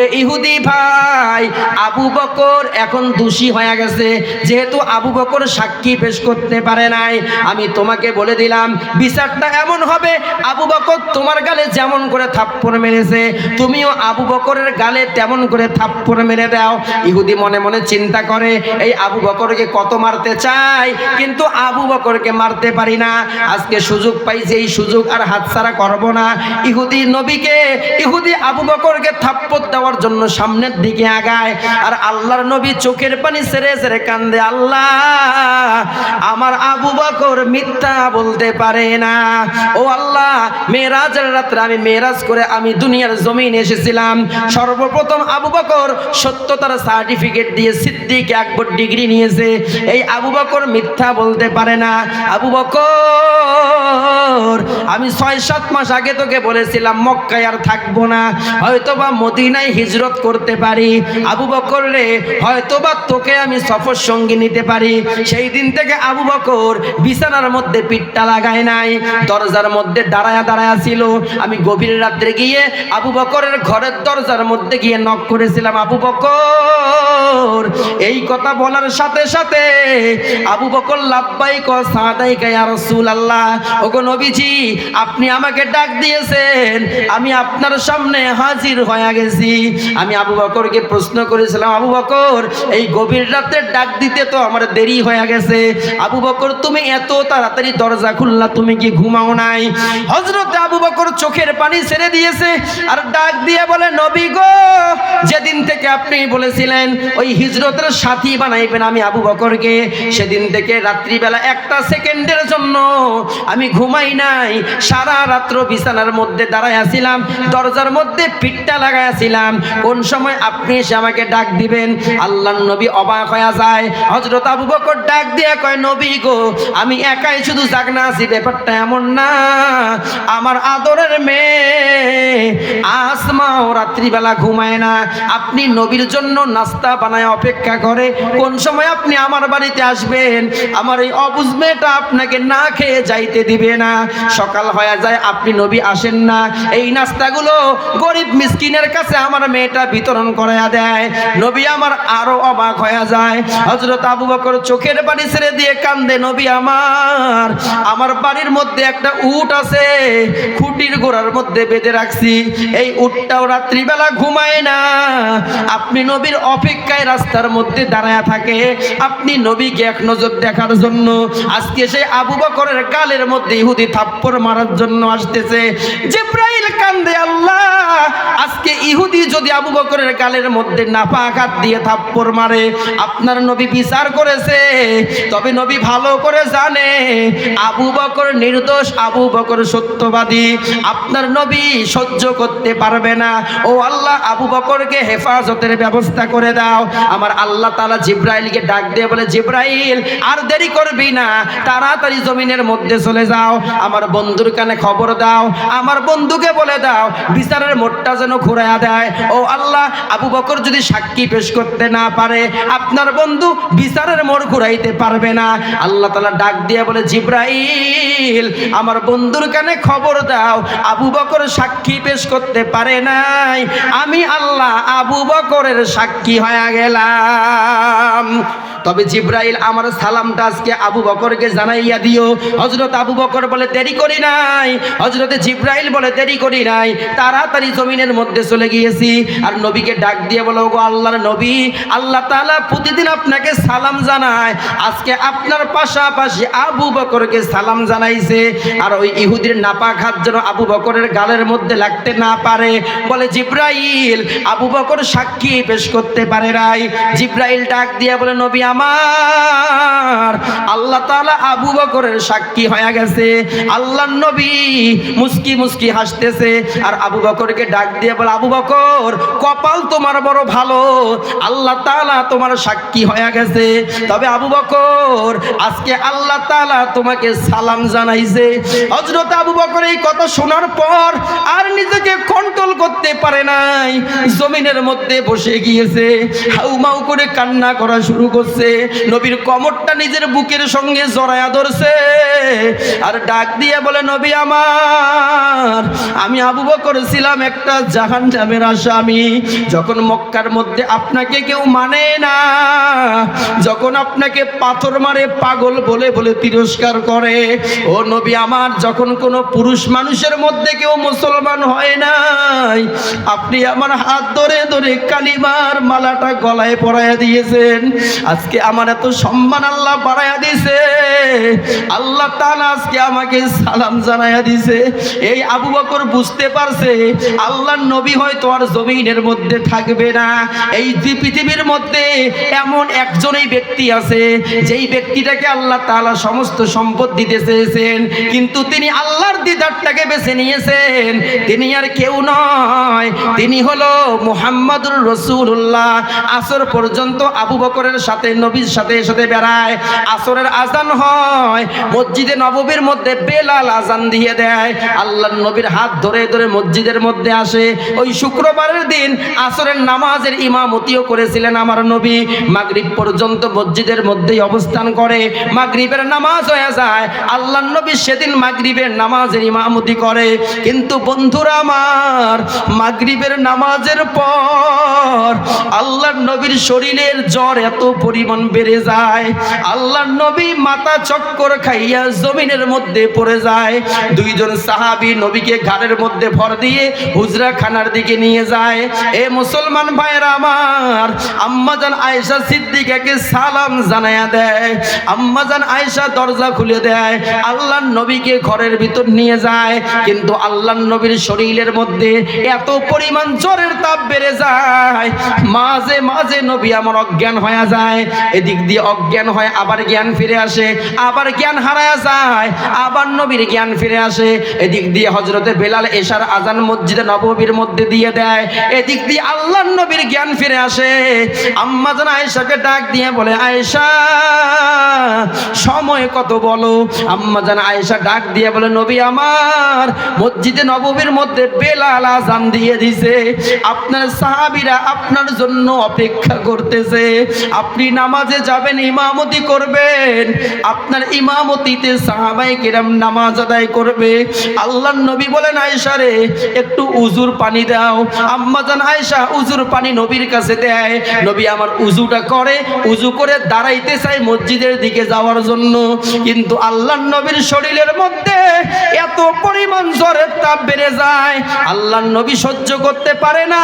এ ইহুদি ভাই, আবু বকর এখন দোষী হয়ে গেছে, যেহেতু আবু বকর সাক্ষী পেশ করতে পারে নাই, আমি তোমাকে বলে দিলাম বিচারটা এমন হবে, আবু বকর তোমার গালে যেমন করে থাপ্পড় মেরেছে, তুমিও আবু বকরের গালে তেমন করে থাপ্পড় মেরে দাও। ইহুদি মনে মনে চিন্তা করে, এই আবু বকরকে কত মারতে চাই, কিন্তু আবু বকরকে মারতে পারি না। আজকে সুযোগ পাইছি, এই সুযোগ আর হাতছাড়া করব না। ইহুদি আবু বকরকে থাপ্পড় দেওয়ার জন্য সামনের দিকে আগায়, আর আল্লাহর নবী চোখের পানি ছেড়ে ছেড়ে কান্দে, আল্লাহ, আমার আবু বকর মিথ্যা বলতে পারে না। ও আল্লাহ, মেরাজের রাত্রে আমি মেরাজ করে আমি দুনিয়ার জমিনে এসেছিলাম, সর্বপ্রথম আবু বকর সত্যতার সার্টিফিকেট দিয়ে সিদ্দিক আকবর ডিগ্রি নিয়েছে, এই আবু বকর মিথ্যা বলতে পারে না। আবু বকর, আমি ৬-৭ মাস আগে তোকে বলেছিলাম মক্কায় আর থাকবো না, হয়তোবা মদিনায় হিজরত করতে পারি। আবু বকর রে, হয়তোবা তোকে আমি সফর সঙ্গী নিতে পারি। সেই দিন থেকে আবু বকর বিছানার মধ্যে পিঠটা লাগায় নাই, দরজার মধ্যে দাঁড়ায়া দাঁড়ায়া ছিল। আমি গভীর রাত্রে গিয়ে আবু বকরের ঘরের দরজার মধ্যে গিয়ে নক করেছিলাম, আবু বকর। এই কথা বলার সাথে সাথে আবু বকর লাব্বাইক ওয়া সাদাইকা ইয়া রাসূলুল্লাহ, ওগো নবীজি, আপনি আমাকে ডাক দিয়েছেন, আমি আপনার সামনে হাজির হয়ে গেছি। আমি আবু বকরকে প্রশ্ন করেছিলাম, আবু বকর, এই গভীর রাতে ডাক দিতে তো আমার দেরি হয়ে গেছে, আবু বকর তুমি এত তাড়াতাড়ি দরজা খুললা, তুমি কি ঘুমাও নাই? হযরত আবু বকর চোখের পানি ছেড়ে দিয়েছে আর ডাক দিয়ে বলে, নবী গো, যেদিন থেকে আপনি বলেছিলেন ওই হিজরতের সাথী বানাইবেন আমি আবু বকরকে, সেদিন থেকে রাত্রিবেলা একটা সেকেন্ডের জন্য আমি ঘুমাই নাই, সারা রাত্র বিছানার মধ্যে দাঁড়াইয়াছিলাম, দরজার মধ্যে পিঠটা লাগাইয়াছিলাম, কোন সময় আপনি এসে আমাকে ডাক দিবেন। আল্লাহর নবী অবাক হয়ে যায়। হযরত আবু বকর ডাক দিয়ে কয়, নবী গো, আমি একাই শুধু জাগনা আছি, ব্যাপারটা এমন না, আমার আদরের মেয়ে আসমাও রাত্রিবেলা ঘুমায় না, আপনি নবীর জন্য নাস্তা বানায় অপেক্ষা করে, কোন সময় আপনি আমার বাড়িতে আসবেন, আমার এই অবুঝ মেয়েটা আপনাকে না খেয়ে যাইতে দিবে না। সকাল হয়ে যায়, আপনি নবী আসেন না, এই নাস্তাগুলো গরিব মিসকিনের কাছে আমার মেয়েটা বিতরণ করায়া দেয়। নবী আমার আরো অবাক হয়ে যায়। হযরত আবু বকর চোখের পানি ছেড়ে দিয়ে কান্দে, নবী আমার বাড়ির মধ্যে একটা উট আছে, খুঁটির গোড়ার মধ্যে বেঁধে রাখছি, এই উটটাও রাত্রিবেলা ঘুমায় না, আপনি নবীর অপেক্ষায় রাস্তার মধ্যে মধ্যে দাঁড়ায়া থাকে আপনি নবীকে এক নজর দেখার জন্য। আজকে সেই আবু বকরের গালের মধ্যে ইহুদি থাপ্পড় মারার জন্য আসতেছে। জিবরাইল কান্দে, আল্লাহ আজকে ইহুদি যদি আবু বকরের গালের মধ্যে নাপাক হাত দিয়ে থাপ্পড় মারে, আপনার নবী বিচার করেছে, তবে নবী ভালো করে জানে আবু বকর নির্দোষ, আবু বকর সত্যবাদী, আপনার নবী সহ্য করতে পারবে না। ও আল্লাহ, আবু বকরকে হেফাজতের ব্যবস্থা করে দাও। আমার আল্লাহ তাআলা জিবরাইলকে ডাক দিয়ে বলে, জিবরাইল আর দেরি করবি না, তাড়াতাড়ি জমিনের মধ্যে চলে যাও, আমার বন্ধুর কানে খবর দাও, আমার বন্ধুকে বলে দাও বিচারের মোড়টা যেন ঘুরাইয়া দেয়। ও আল্লাহ, আবু বকর যদি সাক্ষী পেশ করতে না পারে, আপনার বন্ধু বিচারের মোড় ঘুরাইতে পারবে না। আল্লাহ তাআলা ডাক দিয়ে বলে, জিবরাইল আমার বন্ধুর কানে খবর দাও, আবু বকর সাক্ষী পেশ করতে পারে নাই, আমি আল্লাহ আবু বকরের সাক্ষী হয়ে গেলাম। তবে জিবরাইল আমার সালামটা আজকে আবু বকরকে জানাইয়া দিও। হযরত আবু বকর বলে, দেরি করি নাই। হযরতে জিবরাইল বলে, দেরি করি নাই, তাড়াতাড়ি জমিনের মধ্যে চলে গিয়েছি। আর নবীকে ডাক দিয়ে বলো, গো আল্লাহর নবী, আল্লাহ তাআলা প্রতিদিন আপনাকে সালাম জানায়, আজকে আপনার পাশাপাশি আবু বকরকে সালাম জানাইছে। আর ওই ইহুদির নাপাক হাত যেন আবু বকরের গালের মধ্যে লাগতে না পারে। বলে, জিবরাইল আবু বকর সাক্ষী পেশ করতে পারে নাই। জিবরাইল ডাক দিয়ে বলে, নবী আমার, আল্লাহ তাআলা আবু বকরের সাক্ষী হয়ে গেছে। আল্লাহর নবী মুস্কি মুস্কি হাসতেছে। আর আবু বকরকে ডাক দিয়ে বলে, আবু বকর কপাল তোমার বড় ভালো, আল্লাহ তাআলা তোমার সাক্ষী হয়ে গেছে। তবে আবু বকর আজকে আল্লাহ তাআলা তোমাকে সালাম জানাইছে। হযরত আবু বকর এই কথা শোনার পর আর নিজেকে কন্ট্রোল করতে পারে নাই, জমিনের মধ্যে বসে গিয়েছে, হাউমাউ করে কান্না করা শুরু করছে। নবীর কোমরটা নিজের বুকের সঙ্গে জড়ায়া ধরছে আর ডাক দিয়ে বলে, নবী আমার, আমি আবু বকর ছিলাম একটা জাহান্নামের আসামি। যখন মক্কার মধ্যে আপনাকে কেউ মানে না, যখন আপনাকে পাথর মারে, পাগল বলে বলে তিরস্কার করে, ও নবী আমার, যখন কোনো পুরুষ মানুষের মধ্যে কেউ মুসলমান হয় নাই, আপনি আমার হাত ধরে ধরে কালিমার মালাটা গলায় পরাইয়া দিয়েছেন। আজকে আমার এত সম্মান আল্লাহ বাড়াইয়া দিয়েছে, আল্লাহ তাআলা আজকে আমাকে সালাম জানাইয়া দিয়েছে। এই আবু বকর বুঝতে পারছে আল্লাহর নবী হয়তো আর জমিনের মধ্যে থাকবে না। এই পৃথিবীর মধ্যে এমন একজনই ব্যক্তি আছে, যেই ব্যক্তিটাকে আল্লাহ তাআলা সমস্ত সম্পদ দিতে চেয়েছেন, কিন্তু তিনি আল্লাহর দিদারটাকে বেছে নিয়েছেন। তিনি আর কেউ নয়, তিনি হলো মুহাম্মদুর রাসূলুল্লাহ। আসর পর্যন্ত আবু বকরের সাথে নবীর সাথে সাথে বেড়ায়। আসরের আজান হয়, মসজিদে নববীর মধ্যে বেলাল আজান দিয়ে দেয়। আল্লাহর নবীর হাত ধরে ধরে মসজিদের মধ্যে আসে। ওই শুক্রবারের দিন আসরের নামাজের ইমামতিও করেছিলেন আমার নবী। মাগরিব পর্যন্ত মসজিদের মধ্যেই অবস্থান করে। মাগরিবের নামাজ হয়ে যায়, আল্লাহর নবী সেদিন মাগরিবের নামাজের ইমামতি করে। কিন্তু বন্ধুরা আমার, মাগরিবের নামাজের পর আল্লাহর নবীর শরীরের জ্বর এত পরিমাণ বেড়ে যায়, আল্লাহর নবী মাথা চক্কর খাইয়া জমিনের মধ্যে পড়ে যায়। দুইজন সাহাবী নবীকে ঘাড়ের মধ্যে ভর দিয়ে হুজরা খানার দিকে নিয়ে যায়। এ মুসলমান ভাইরা আমার, আম্মাজান আয়েশা সিদ্দিকাকে সালাম জানায়া দেয়। আম্মাজান আয়েশা দরজা খুলে দেয়, আল্লাহর নবীকে ঘরের ভিতর নিয়ে যায়। কিন্তু আল্লাহর নবীর শরীরের মধ্যে এত পরিমাণ জ্বরের তাপ বেড়ে যায়, মাঝে মাঝে নবী আমার অজ্ঞান হয়ে যায়। এদিক দিয়ে অজ্ঞান হয়, আবার জ্ঞান ফিরে আসে, আবার জ্ঞান হারায় যায়, আবার নবীর জ্ঞান ফিরে আসে। এদিক দিয়ে হযরতে বেলাল এশার আজান মসজিদে নববীর মধ্যে দিয়ে দেয়। এদিক দিয়ে আল্লাহর নবীর জ্ঞান ফিরে আসে। আম্মা জান আয়েশাকে ডাক দিয়ে বলে, আয়েশা সময় কত বলো। আম্মা জান আয়েশা ডাক দিয়ে বলে, নবী আমার, মসজিদে নববীর মধ্যে বেলাল আজান দিয়ে দিছে, আপনার সাহাবীরা আপনার জন্য অপেক্ষা করতেছে, আপনি নামাজ নামাজে যাবেন, ইমামতি করবেন, আপনার ইমামতিতে সাহাবায়ে কেরাম নামাজ আদায় করবে। আল্লাহর নবী বলেন, আয়েশা রে একটু উজুর পানি দাও। আম্মা জান আয়েশা উজুর পানি নবীর কাছে দেয়। নবী আমার উজুটা করে, উজু করে দাঁড়াইতে চাই মসজিদের দিকে যাওয়ার জন্য, কিন্তু আল্লাহর নবীর শরীরের মধ্যে এত পরিমাণ জ্বরের তাপ বেড়ে যায়, আল্লাহর নবী সহ্য করতে পারে না,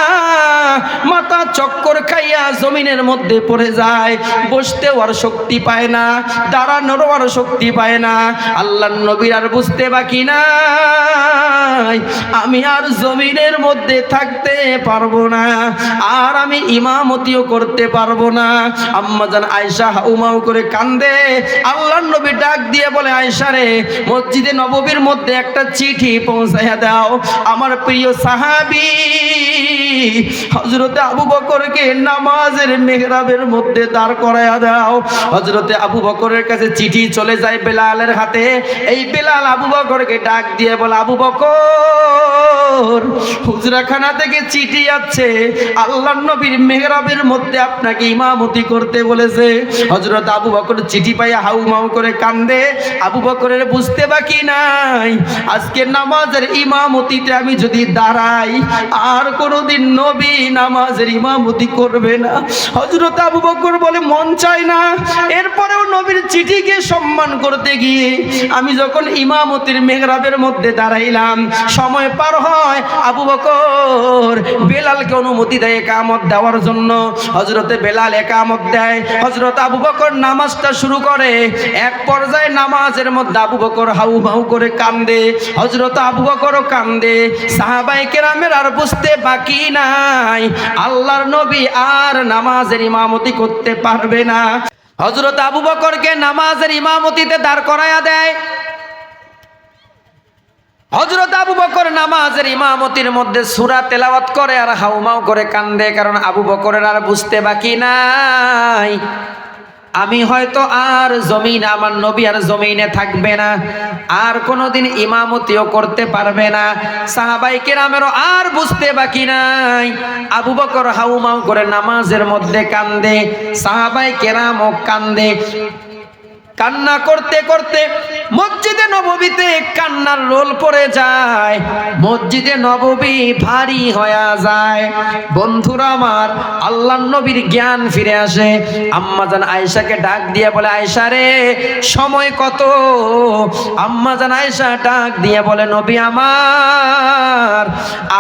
মাথা চক্কর খাইয়া জমিনের মধ্যে পড়ে যায়, বসতেও আর শক্তি পায় না, দাঁড়ানোরও আর শক্তি পায় না। আল্লাহর নবীর আর বুঝতে বাকি নাই, আমি আর জমিনের মধ্যে থাকতে পারবো না, আর আমি ইমামতিও করতে পারবো না। আম্মা জান আয়েশা হাউমাউ করে কান্দে। আল্লাহর নবী ডাক দিয়ে বলে, আয়েশা রে মসজিদে নববীর মধ্যে একটা চিঠি পৌঁছাইয়া দাও, আমার প্রিয় সাহাবী হযরতে আবু বকরকে নামাজের মেহরাবের মধ্যে দাঁড় করাইয়া দাও। হযরতে আবু বকরের কাছে চিঠি চলে যায় বেলালের হাতে। এই বেলাল আবু বকরকে ডাক দিয়ে বলে, আবু বকর হুজরাখানা থেকে চিঠি আছে, আল্লাহর নবীর মেহরাবের মধ্যে আপনাকে ইমামতি করতে বলেছে। হযরত আবু বকর চিঠি পাইয়া হাউমাউ করে কান্দে। আবু বকরের বুঝতে বাকি নাই, আজকে নামাজের ইমামতিতে আমি যদি দাঁড়াই, আর কোনোদিন নবী নামাজের ইমামতি করবে না। হযরত আবু বকর বলে, মন চায় না, এরপরেও নবীর চিঠিকে সম্মান করতে গিয়ে আমি যখন ইমামতির মেহরাবের মধ্যে দাঁড়াইলাম, সময় পার হয়, আবু বকর বেলালকে অনুমতি দেয় ইকামত দেওয়ার জন্য। হযরতে বেলাল ইকামত দেয়, হযরত আবু বকর নামাজটা শুরু করে। এক পর্যায়ে নামাজের মধ্যে আবু বকর হাউমাউ করে কান্দে, হযরত আবু বকরও কান্দে। সাহাবায়ে কেরামের আর বুঝতে বাকি নাই, আল্লাহর নবী আর নামাজের ইমামতি করতে পারবে না। হযরত আবু বকরকে নামাজের ইমামতিতে দাঁড় করায়া দেয়। হযরত আবু বকর নামাজের ইমামতির মধ্যে সূরা তেলাওয়াত করে আর হাউমাউ করে কান্দে, কারণ আবু বকরের আর বুঝতে বাকি নাই, আমি হয়তো আর জমিন, আমার নবী আর জমিনে থাকবে না, আর কোনোদিন ইমামতিও করতে পারবে না। সাহাবায়ে কেরামেরও আর বুঝতে বাকি নাই, আবু বকর হাউমাউ করে নামাজের মধ্যে কান্দে, সাহাবায়ে কেরামও কান্দে। কান্না করতে করতে মসজিদে নববীতে কান্নার রোল পড়ে যায়, মসজিদে নববী ভারী হয়ে যায়। বন্ধুরা আমার, আল্লাহর নবীর জ্ঞান ফিরে আসে। আম্মা জান আয়েশাকে ডাক দিয়ে বলে, আয়েশা রে সময় কত? আম্মা জান আয়েশা ডাক দিয়ে বলে, নবী আমার,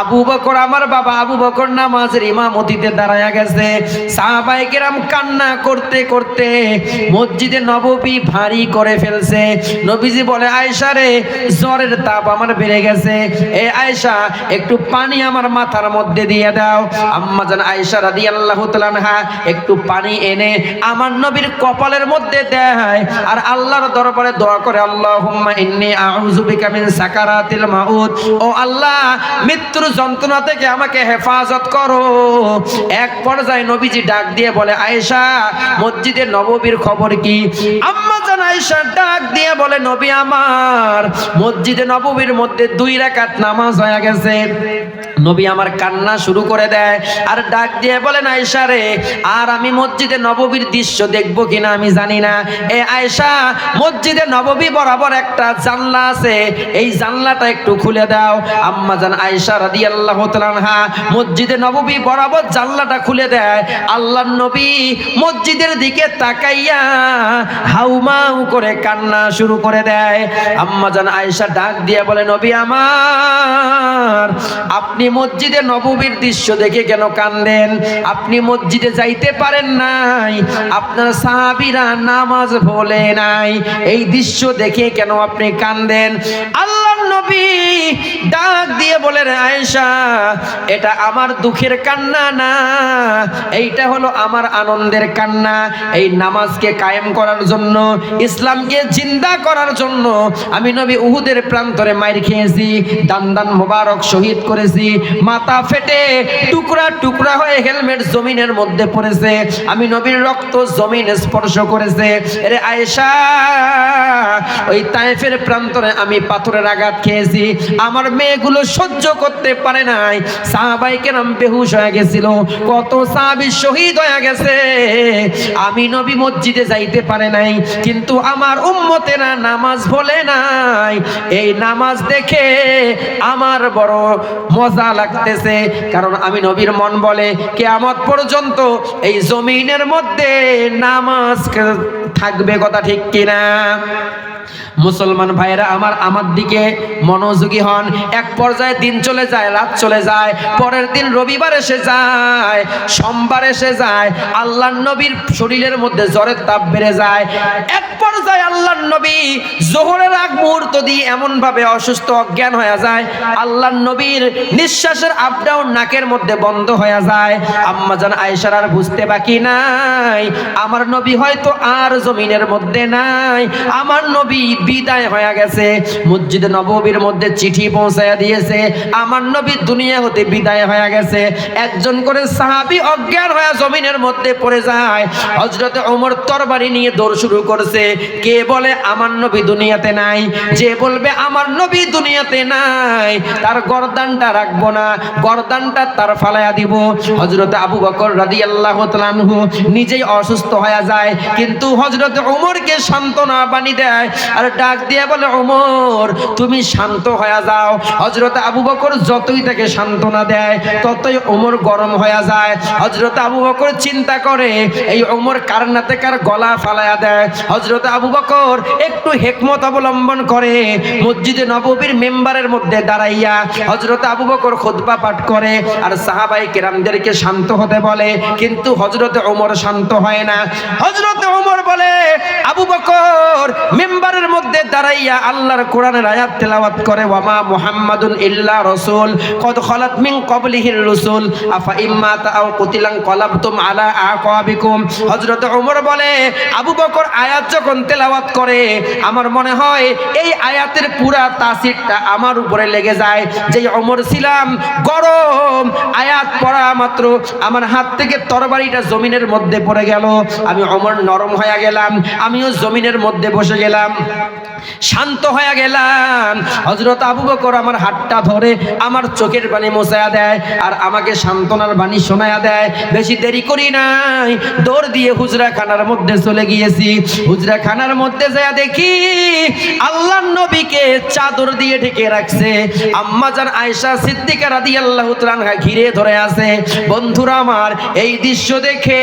আবু বকর, আমার বাবা আবু বকর নামাজের ইমামতিতে দাঁড়ায়া গেছে। সাহাবায়ে কেরাম কান্না করতে করতে মসজিদে নববী ভারী করে ফেলছে। নবীজি বলে, আয়েশা রে জ্বরের তাপ আমার বেড়ে গেছে, এ আয়েশা একটু পানি আমার মাথার মধ্যে দিয়ে দাও। আম্মা জান আয়েশা রাদিয়াল্লাহু তাআলা আনহা একটু পানি এনে আমার নবীর কপালের মধ্যে দেয় আর আল্লাহর দরবারে দোয়া করে, আল্লাহুম্মা ইন্নী আউযু বিকা মিন সাকারাতিল মাউত, ও আল্লাহ মৃত্যুর যন্ত্রণা থেকে আমাকে হেফাজত করো। এক পর্যায়ে নবীজি ডাক দিয়ে বলে, আয়েশা মসজিদে নববীর খবর কি? আম্মা জান আয়েশা ডাক দিয়ে বলে, নবী আমার, মসজিদে নববীর মধ্যে 2 রাকাত নামাজ হয়ে গেছে। নবী আমার কান্না শুরু করে দেয় আর ডাক দিয়ে বলেন, আয়েশা রে আর আমি মসজিদে নববীর দৃশ্য দেখবো কিনা আমি জানি না, এ আয়েশা মসজিদে নববী বরাবর একটা জানলা আছে, এই জানলাটা একটু খুলে দাও। আম্মা জান আয়েশা রাদিয়াল্লাহু তাআলা আনহা মসজিদে নববী বরাবর জানলাটা খুলে দেয়। আল্লাহর নবী মসজিদের দিকে তাকাইয়া হাউমাউ করে কান্না শুরু করে দেয়। আম্মা জান আয়েশা ডাক দিয়ে বলে, নবী আমার, আপনি মসজিদে নববীর দৃশ্য দেখে কেন কান্দেন? আপনি মসজিদে যাইতে পারেন নাই, আপনার সাহাবীরা নামাজ ভোলে নাই, এই দৃশ্য দেখে কেন আপনি কান্দেন? আল্লাহর নবী ডাক দিয়ে বলেন, আয়েশা এটা আমার দুঃখের কান্না না, এইটা হলো আমার আনন্দের কান্না। এই নামাজকে কায়েম করার জন্য, ইসলামকে জিন্দা করার জন্য আমি নবী উহুদের প্রান্তরে মাইর খেয়েছি, দান দান মোবারক শহীদ করেছি, মাথা ফেটে টুকরা টুকরা হয়ে হেলমেট জমিনের মধ্যে পড়েছে, আমি নবীর রক্ত জমিন স্পর্শ করেছে। এরে আয়েশা, ওই তায়েফের প্রান্তরে আমি পাথরের আঘাত খেয়েছি, আমার মেয়েগুলো সহ্য করতে পারে নাই, সাহাবায়ে কেরাম বেহুশ হয়ে গেছিল, কত সাহাবী শহীদ হয়ে গেছে, আমি নবী মসজিদে যাইতে পারে নাই, কিন্তু আমার উম্মতেরা নামাজ ভোলে নাই, এই নামাজ দেখে আমার বড় মজা লাগতেছে, কারণ আমি নবীর মন বলে কিয়ামত পর্যন্ত এই জমিনের মধ্যে নামাজ থাকবে, কথা ঠিক কিনা? মুসলমান ভাইরা আমার দিকে মনোযোগী হন। এক পর্যায়ে দিন চলে যায়, রাত চলে যায়, পরের দিন রবিবার এসে যায়, সোমবার এসে যায়, আল্লাহর নবীর শরীরের মধ্যে জ্বরের তাপ বেড়ে যায়। এক পর্যায়ে আল্লাহর নবী যোহরের আগ মুহূর্ত দিয়ে এমন ভাবে অসুস্থ অজ্ঞান হয়ে যায়, আল্লাহর নবীর নিঃশ্বাসের আপ ডাউন নাকের মধ্যে বন্ধ হয়ে যায়। আম্মা জান আয়েশার আর বুঝতে বাকি নাই, আমার নবী হয়তো আর জমিনের মধ্যে নাই, আমার নবী বিদায় হয়ে গেছে। মসজিদে নববীর মধ্যে চিঠি পৌঁছায়া দিয়েছে, আমার নবী দুনিয়া হতে বিদায় হয়ে গেছে। একজন করে সাহাবী অজ্ঞান হয়ে জমিনের মধ্যে পড়ে যায়, হযরতে ওমর তরবারি নিয়ে দৌড় শুরু করছে। কে বলে আমার নবী দুনিয়াতে নাই, যে বলবে আমার নবী দুনিয়াতে নাই তার গর্দানটা রাখবো না, গর্দানটা তার ফালায়া দিব। হযরতে আবু বকর রাদিয়াল্লাহু তাআলা আনহু নিজেই অসুস্থ হয়ে যায়, কিন্তু হযরতে ওমরকে সান্ত্বনা বাণী দেয় আর ডাক দিয়ে বলে, ওমর তুমি শান্ত হয়ে যাও। হযরতে আবু বকর যতই তাকে সান্ত্বনা দেয় ততই ওমর গরম হয়ে যায়। হযরতে আবু বকর চিন্তা করে এই ওমর কার নাতে কার গলা ফালায়া দেয়। হযরতে আবু বকর একটু হিকমত অবলম্বন করে, মসজিদে নববীর মেম্বারের মধ্যে দাঁড়াইয়া হযরতে আবু বকর খুতবা পাঠ করে আর সাহাবায়ে কেরামদেরকে শান্ত হতে বলে, কিন্তু হযরতে ওমর শান্ত হয় না। হযরতে ওমর বলে, আবু বকর মেম্বারের মধ্যে দাঁড়াইয়া আল্লাহর কোরআনের আয়াত তেলাওয়াত করে, ওয়ামা মুহাম্মাদুন ইল্লা রাসূল কদ খালাত মিন ক্বাবলিহির রাসূল আফা ইম্মা তাও কুতিলান কলাবতুম আলা আকাবিকুম। হযরত ওমর বলে, আবু বকর আয়াত যখন তেলাওয়াত করে আমার মনে হয় এই আয়াতের পুরা তাসিরটা আমার উপরে লেগে যায়। যে ওমর ছিলাম গরম, আয়াত পড়া মাত্র আমার হাত থেকে তরবারিটা জমিনের মধ্যে পড়ে গেল, আমি ওমর নরম হয়ে গেলাম, আমিও জমিনের মধ্যে বসে গেলাম, শান্ত হয়ে গেলাম। হযরত আবু বকর আমার হাতটা ধরে আমার চোখের পানি মোছায়া দেয় আর আমাকে সান্ত্বনার বাণী শোনায়া দেয়। বেশি দেরি করি নাই, দৌড় দিয়ে হুজরা খানার মধ্যে চলে গিয়েছি। হুজরা খানার মধ্যে যায় দেখি আল্লাহর নবীকে চাদর দিয়ে ঢেকে রাখছে, আম্মা জান আয়েশা সিদ্দিকা রাদিয়াল্লাহু তাআলা আনহা ঘিরে ধরে আছে। বন্ধুরা আমার, এই দৃশ্য দেখে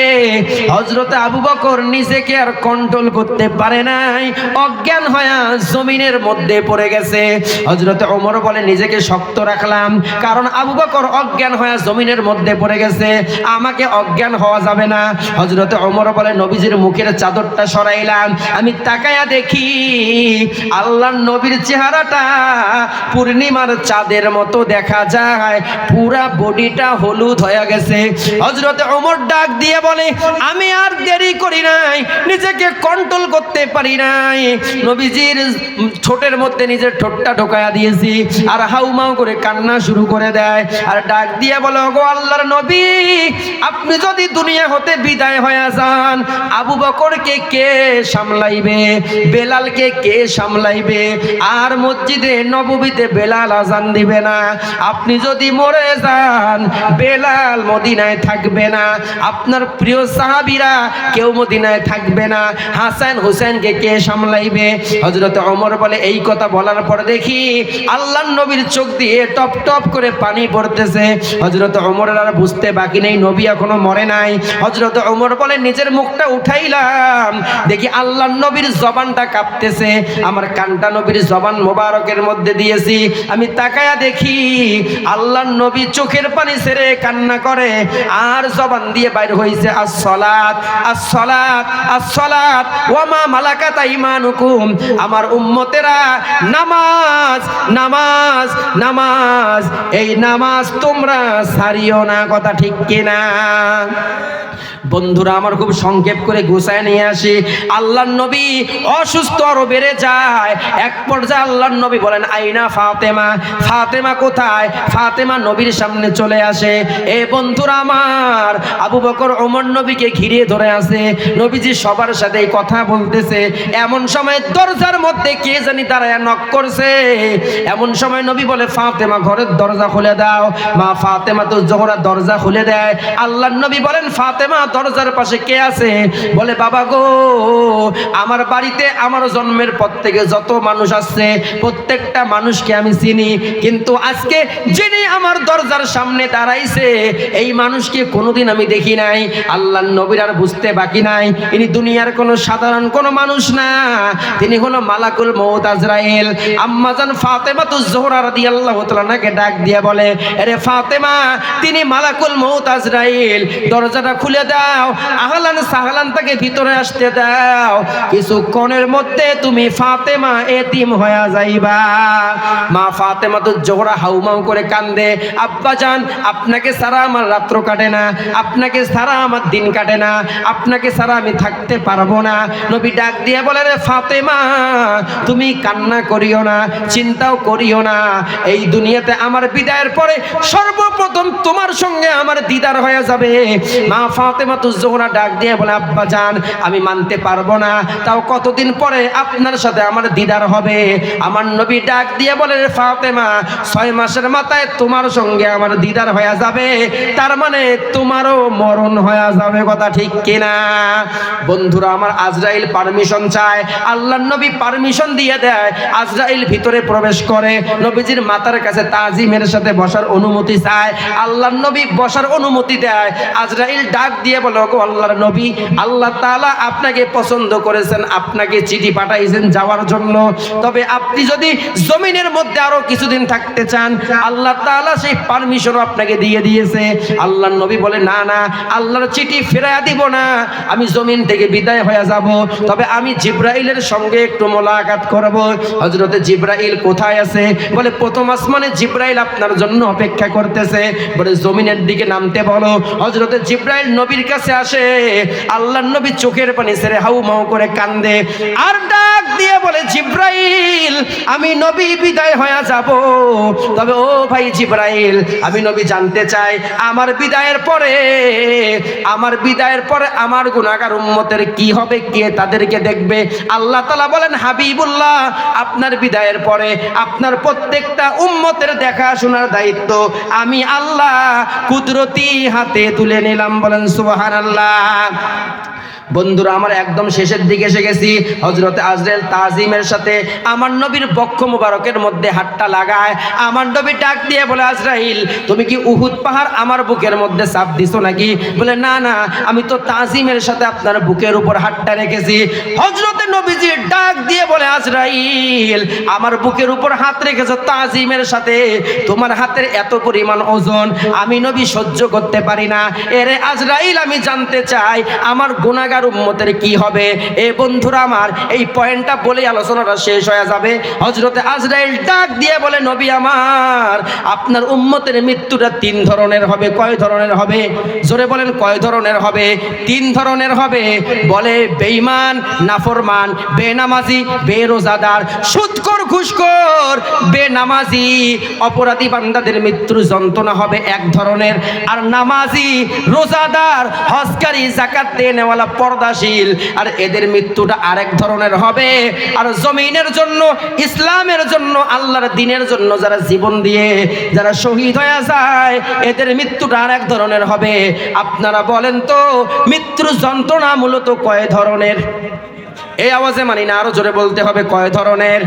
হযরত আবু বকর নিজেকে আর কন্ট্রোল করতে পারে নাই, অজ্ঞান হয়ে জমিনের মধ্যে পড়ে গেছে। হযরত ওমর বলে, নিজেকে শক্ত রাখলাম, কারণ আবু বকর অজ্ঞান হয়ে জমিনের মধ্যে পড়ে গেছে, আমাকে অজ্ঞান হওয়া যাবে না। হযরত ওমর বলে, নবীজির মুখের চাদরটা সরাইলাম, আমি তাকায়া দেখি আল্লাহর নবীর চেহারাটা পূর্ণিমার চাঁদের মতো দেখা যায়, পুরা বডিটা হলুদ হয়ে গেছে। হযরত ওমর ডাক দিয়ে বলে, আমি আর দেরি করি নাই, নিজেকে কন্ট্রোল করতে পারি নাই, নবীজির ঠোঁটের মধ্যে নিজের ঠোঁটটা ঢোকায়া দিয়েছি আর হাউমাউ করে কান্না শুরু করে দেয় আর ডাক দিয়ে বলে, গো আল্লাহর নবী, আপনি যদি দুনিয়া হতে বিদায় হয়ে যান, আবু বকরকে কে সামলাইবে, বেলালকে কে সামলাইবে, আর মসজিদে নববীতে বেলাল আজান দিবে না, আপনি যদি মরে যান বেলাল মদিনায় থাকবে না, আপনার প্রিয় সাহাবীরা কেউ মদিনায় থাকবে না, হাসান হুসেনকে কে সামলাইবে। হযরত ওমর বলে, এই কথা বলার পর দেখি আল্লাহর নবীর চোখ দিয়ে টপ টপ করে পানি পড়তেছে। হযরত ওমরের আর বুঝতে বাকি নেই নবী এখনো মরে নাই। হযরত ওমর বলে, নিজের মুখটা উঠাইলাম, দেখি আল্লাহর নবীর জবানটা কাঁপতেছে, আমার কানটা নবীর জবান মোবারকের মধ্যে দিয়েছি, আমি তাকায়া দেখি আল্লাহর নবী চোখের পানি ছেড়ে কান্না করে আর জবান দিয়ে বাইর হইছে, আসসালাত আসসালাত আসসালাত ওয়া মা মালাকাত আইমানুকুম, আমার উম্মতেরা নামাজ নামাজ নামাজ, এই নামাজ তোমরা ছাড়িও না, কথা ঠিক কিনা? বন্ধুরা আমার খুব সংক্ষেপ করে গুছায় নিয়ে আসি। আল্লাহর নবী অসুস্থ আরো বেড়ে যায়। এক পর্যায়ে আল্লাহর নবী বলেন, আইনা ফাতেমা, ফাতেমা কোথায়? ফাতেমা নবীর সামনে চলে আসে। এ বন্ধুরা আমার, আবু বকর ওমর নবীকে ঘিরে ধরে আছে। নবীজি সবার সাথে কথা বলতেছে। এমন সময় দরজার মধ্যে কে জানি দাঁড়ায় নক করছে। এমন সময় নবী বলে, ফাতেমা ঘরের দরজা খুলে দাও। মা ফাতেমা তো জোহরা দরজা খুলে দেয়। আল্লাহর নবী বলেন, ফাতেমা দরজার পাশে কে আছে? বলে, বাবা গো, আমার বাড়িতে আমার জন্মের পর থেকে যত মানুষ আসছে প্রত্যেকটা মানুষকে আমি চিনি, কিন্তু আজকে যিনি আমার দরজার সামনে দাঁড়াইছে এই মানুষকে কোনোদিন আমি দেখি নাই। আল্লাহর নবীর আর বুঝতে বাকি নাই, ইনি দুনিয়ার কোনো সাধারণ কোনো মানুষ না, তিনি হলো মালাকুল মউত আজরাইল। আম্মাজান ফাতেমা তুজ জোহরা রাদিয়াল্লাহু তাআলা নাকে ডাক দিয়ে বলে, আরে ফাতেমা, তিনি মালাকুল মউত আজরাইল, দরজাটা খুলে দাও, আহলান সাহলান তাকে ভিতরে আসতে দাও, কিছুক্ষণের মধ্যে তুমি ফাতেমা এতিম হয়ে যাইবা। মা ফাতেমা তো জোহরা হাউমাউ করে কান্দে, আব্বা জান, আপনাকে ছাড়া আমার রাত্র কাটে না, আপনাকে ছাড়া আমার দিন কাটে না, আপনাকে ছাড়া আমি থাকতে পারবো না। নবী ডাক দিয়ে বলে, রে ফাতেমা, তুমি কান্না করিও না, চিন্তাও করিও না, এই দুনিয়াতে আমার বিদায়ের পরে সর্বপ্রথম তোমার সঙ্গে আমার দিদার হয়ে যাবে। মা ফাতেমা তো জোহরা ডাক দিয়ে বলে, আব্বা জান, আমি মানতে পারবো না, তাও কতদিন পরে আপনার সাথে আমার দিদার হবে? আমার নবী ডাক দিয়ে বলে, রে ফাতেমা, 6 মাসের মাথায় তোমার সঙ্গে আমার দিদার হয়ে যাবে, তার মানে তোমারও মরণ হয়ে যাবে। কথা ঠিক কিনা? বন্ধুরা আমার, আজরাইল পারমিশন চায়, আল্লাহর নবী পারমিশন দিয়ে দেয়। আজরাইল ভিতরে প্রবেশ করে, নবীজির মাথার কাছে তাজিমের সাথে বসার অনুমতি চায়। আল্লাহর নবী বসার অনুমতি দেয়। আজরাইল ডাক দিয়ে বলে, ওগো আল্লাহর নবী, আল্লাহ তাআলা আপনাকে পছন্দ করেছেন, আপনাকে চিঠি পাঠাইছেন যাওয়ার জন্য, তবে আপনি যদি জমিনের মধ্যে আরো কিছুদিন থাকতে চান, আল্লাহ তাআলা সেই পারমিশন আপনাকে দিয়ে দিয়েছে। আল্লাহর নবী বলে, না না, আল্লাহর চিঠি ফেরাইয়া দিব না, আমি জমিন থেকে বিদায় হয়ে যাব, তবে আমি জিব্রাইলের সঙ্গে একটু মোলাকাত করব। হযরতে জিব্রাইল কোথায় আছে? বলে, প্রথম আসমানে জিব্রাইল আপনার জন্য অপেক্ষা করতেছে, বলে জমিনের দিকে নামতে বলো। হযরতে জিব্রাইল নবীর কাছে আসে। আল্লাহর নবী চোখের পানি ছেড়ে হাউমাউ করে কান্দে, আর ডাক দিয়ে বলে, জিব্রাইল, আমি নবী বিদায় হয়ে যাব, তবে ও ভাই জিব্রাইল, আমি নবী জানতে চাই আমার বিদায়ের পরে আমার গুনাহগার উম্মতের কি হবে, কে তাদেরকে দেখবে? আল্লাহ তাআলা বলেন, হাবিবুল্লাহ, আপনার বিদায়ের পরে আপনার প্রত্যেকটা উম্মতের দেখাশোনার দায়িত্ব আমি আল্লাহ কুদরতি হাতে তুলে নিলাম। বলেন সুবহানাল্লাহ। বন্ধুরা আমার, একদম শেষের দিকে এসে গেছি। হযরতে আজরাইল তাজিমের সাথে আমার নবীর বক্ষ মুবারকের মধ্যে হাতটা লাগায়। আমার নবী ডাক দিয়ে বলে, আজরাইল, তুমি কি উহুদ পাহাড় আমার বুকের মধ্যে চাপ দিছো নাকি? বলে, না না, আমি তো তাজিমের সাথে আপনার বুকের উপর হাতটা রেখেছি। হযরতে নবীজি ডাক দিয়ে বলে, আজরাইল, আমার বুকের উপর হাত রেখেছো তাজিমের সাথে, তোমার হাতের এত পরিমাণ ওজন আমি নবী সহ্য করতে পারি না। এরে আজরাইল, আমি জানতে চাই আমার গুনাহগার উম্মতের কি হবে? এ বন্ধুরা আমার, এই পয়েন্টটা বলে আলোচনাটা শেষ হয়ে যাবে। হযরতে আজরাইল ডাক দিয়ে বলে, নবী আমার, আপনার উম্মতের মৃত্যুটা 3 ধরনের হবে। কয় ধরনের হবে? জোরে বলেন, কয় ধরনের হবে? 3 ধরনের হবে। বলে, বেঈমান, নাফরমান, বেনামাজি, বেরোজাদার, সুদখোর, ঘুষখোর, বেনামাজি অপরাধী বান্দাদের মৃত্যুর যন্ত্রণা হবে 1 ধরনের, আর নামাজি, রোজাদার, হজকারী, যাকাত দেনেওয়ালা, পর্দাশীল, আর এদের মৃত্যুটা আরেক ধরনের হবে। আর জমিনের জন্য, ইসলামের জন্য, আল্লাহর দ্বীনের জন্য যারা জীবন দিয়ে যারা শহীদ হয়ে যায়, এদের মৃত্যুটা আরেক ধরনের হবে। আপনারা বলেন তো, মৃত্যুর যন্ত্রণা মূলত কয় ধরনের? এই আওয়াজে মানি না, আরো জোরে বলতে হবে, কয় ধরনের?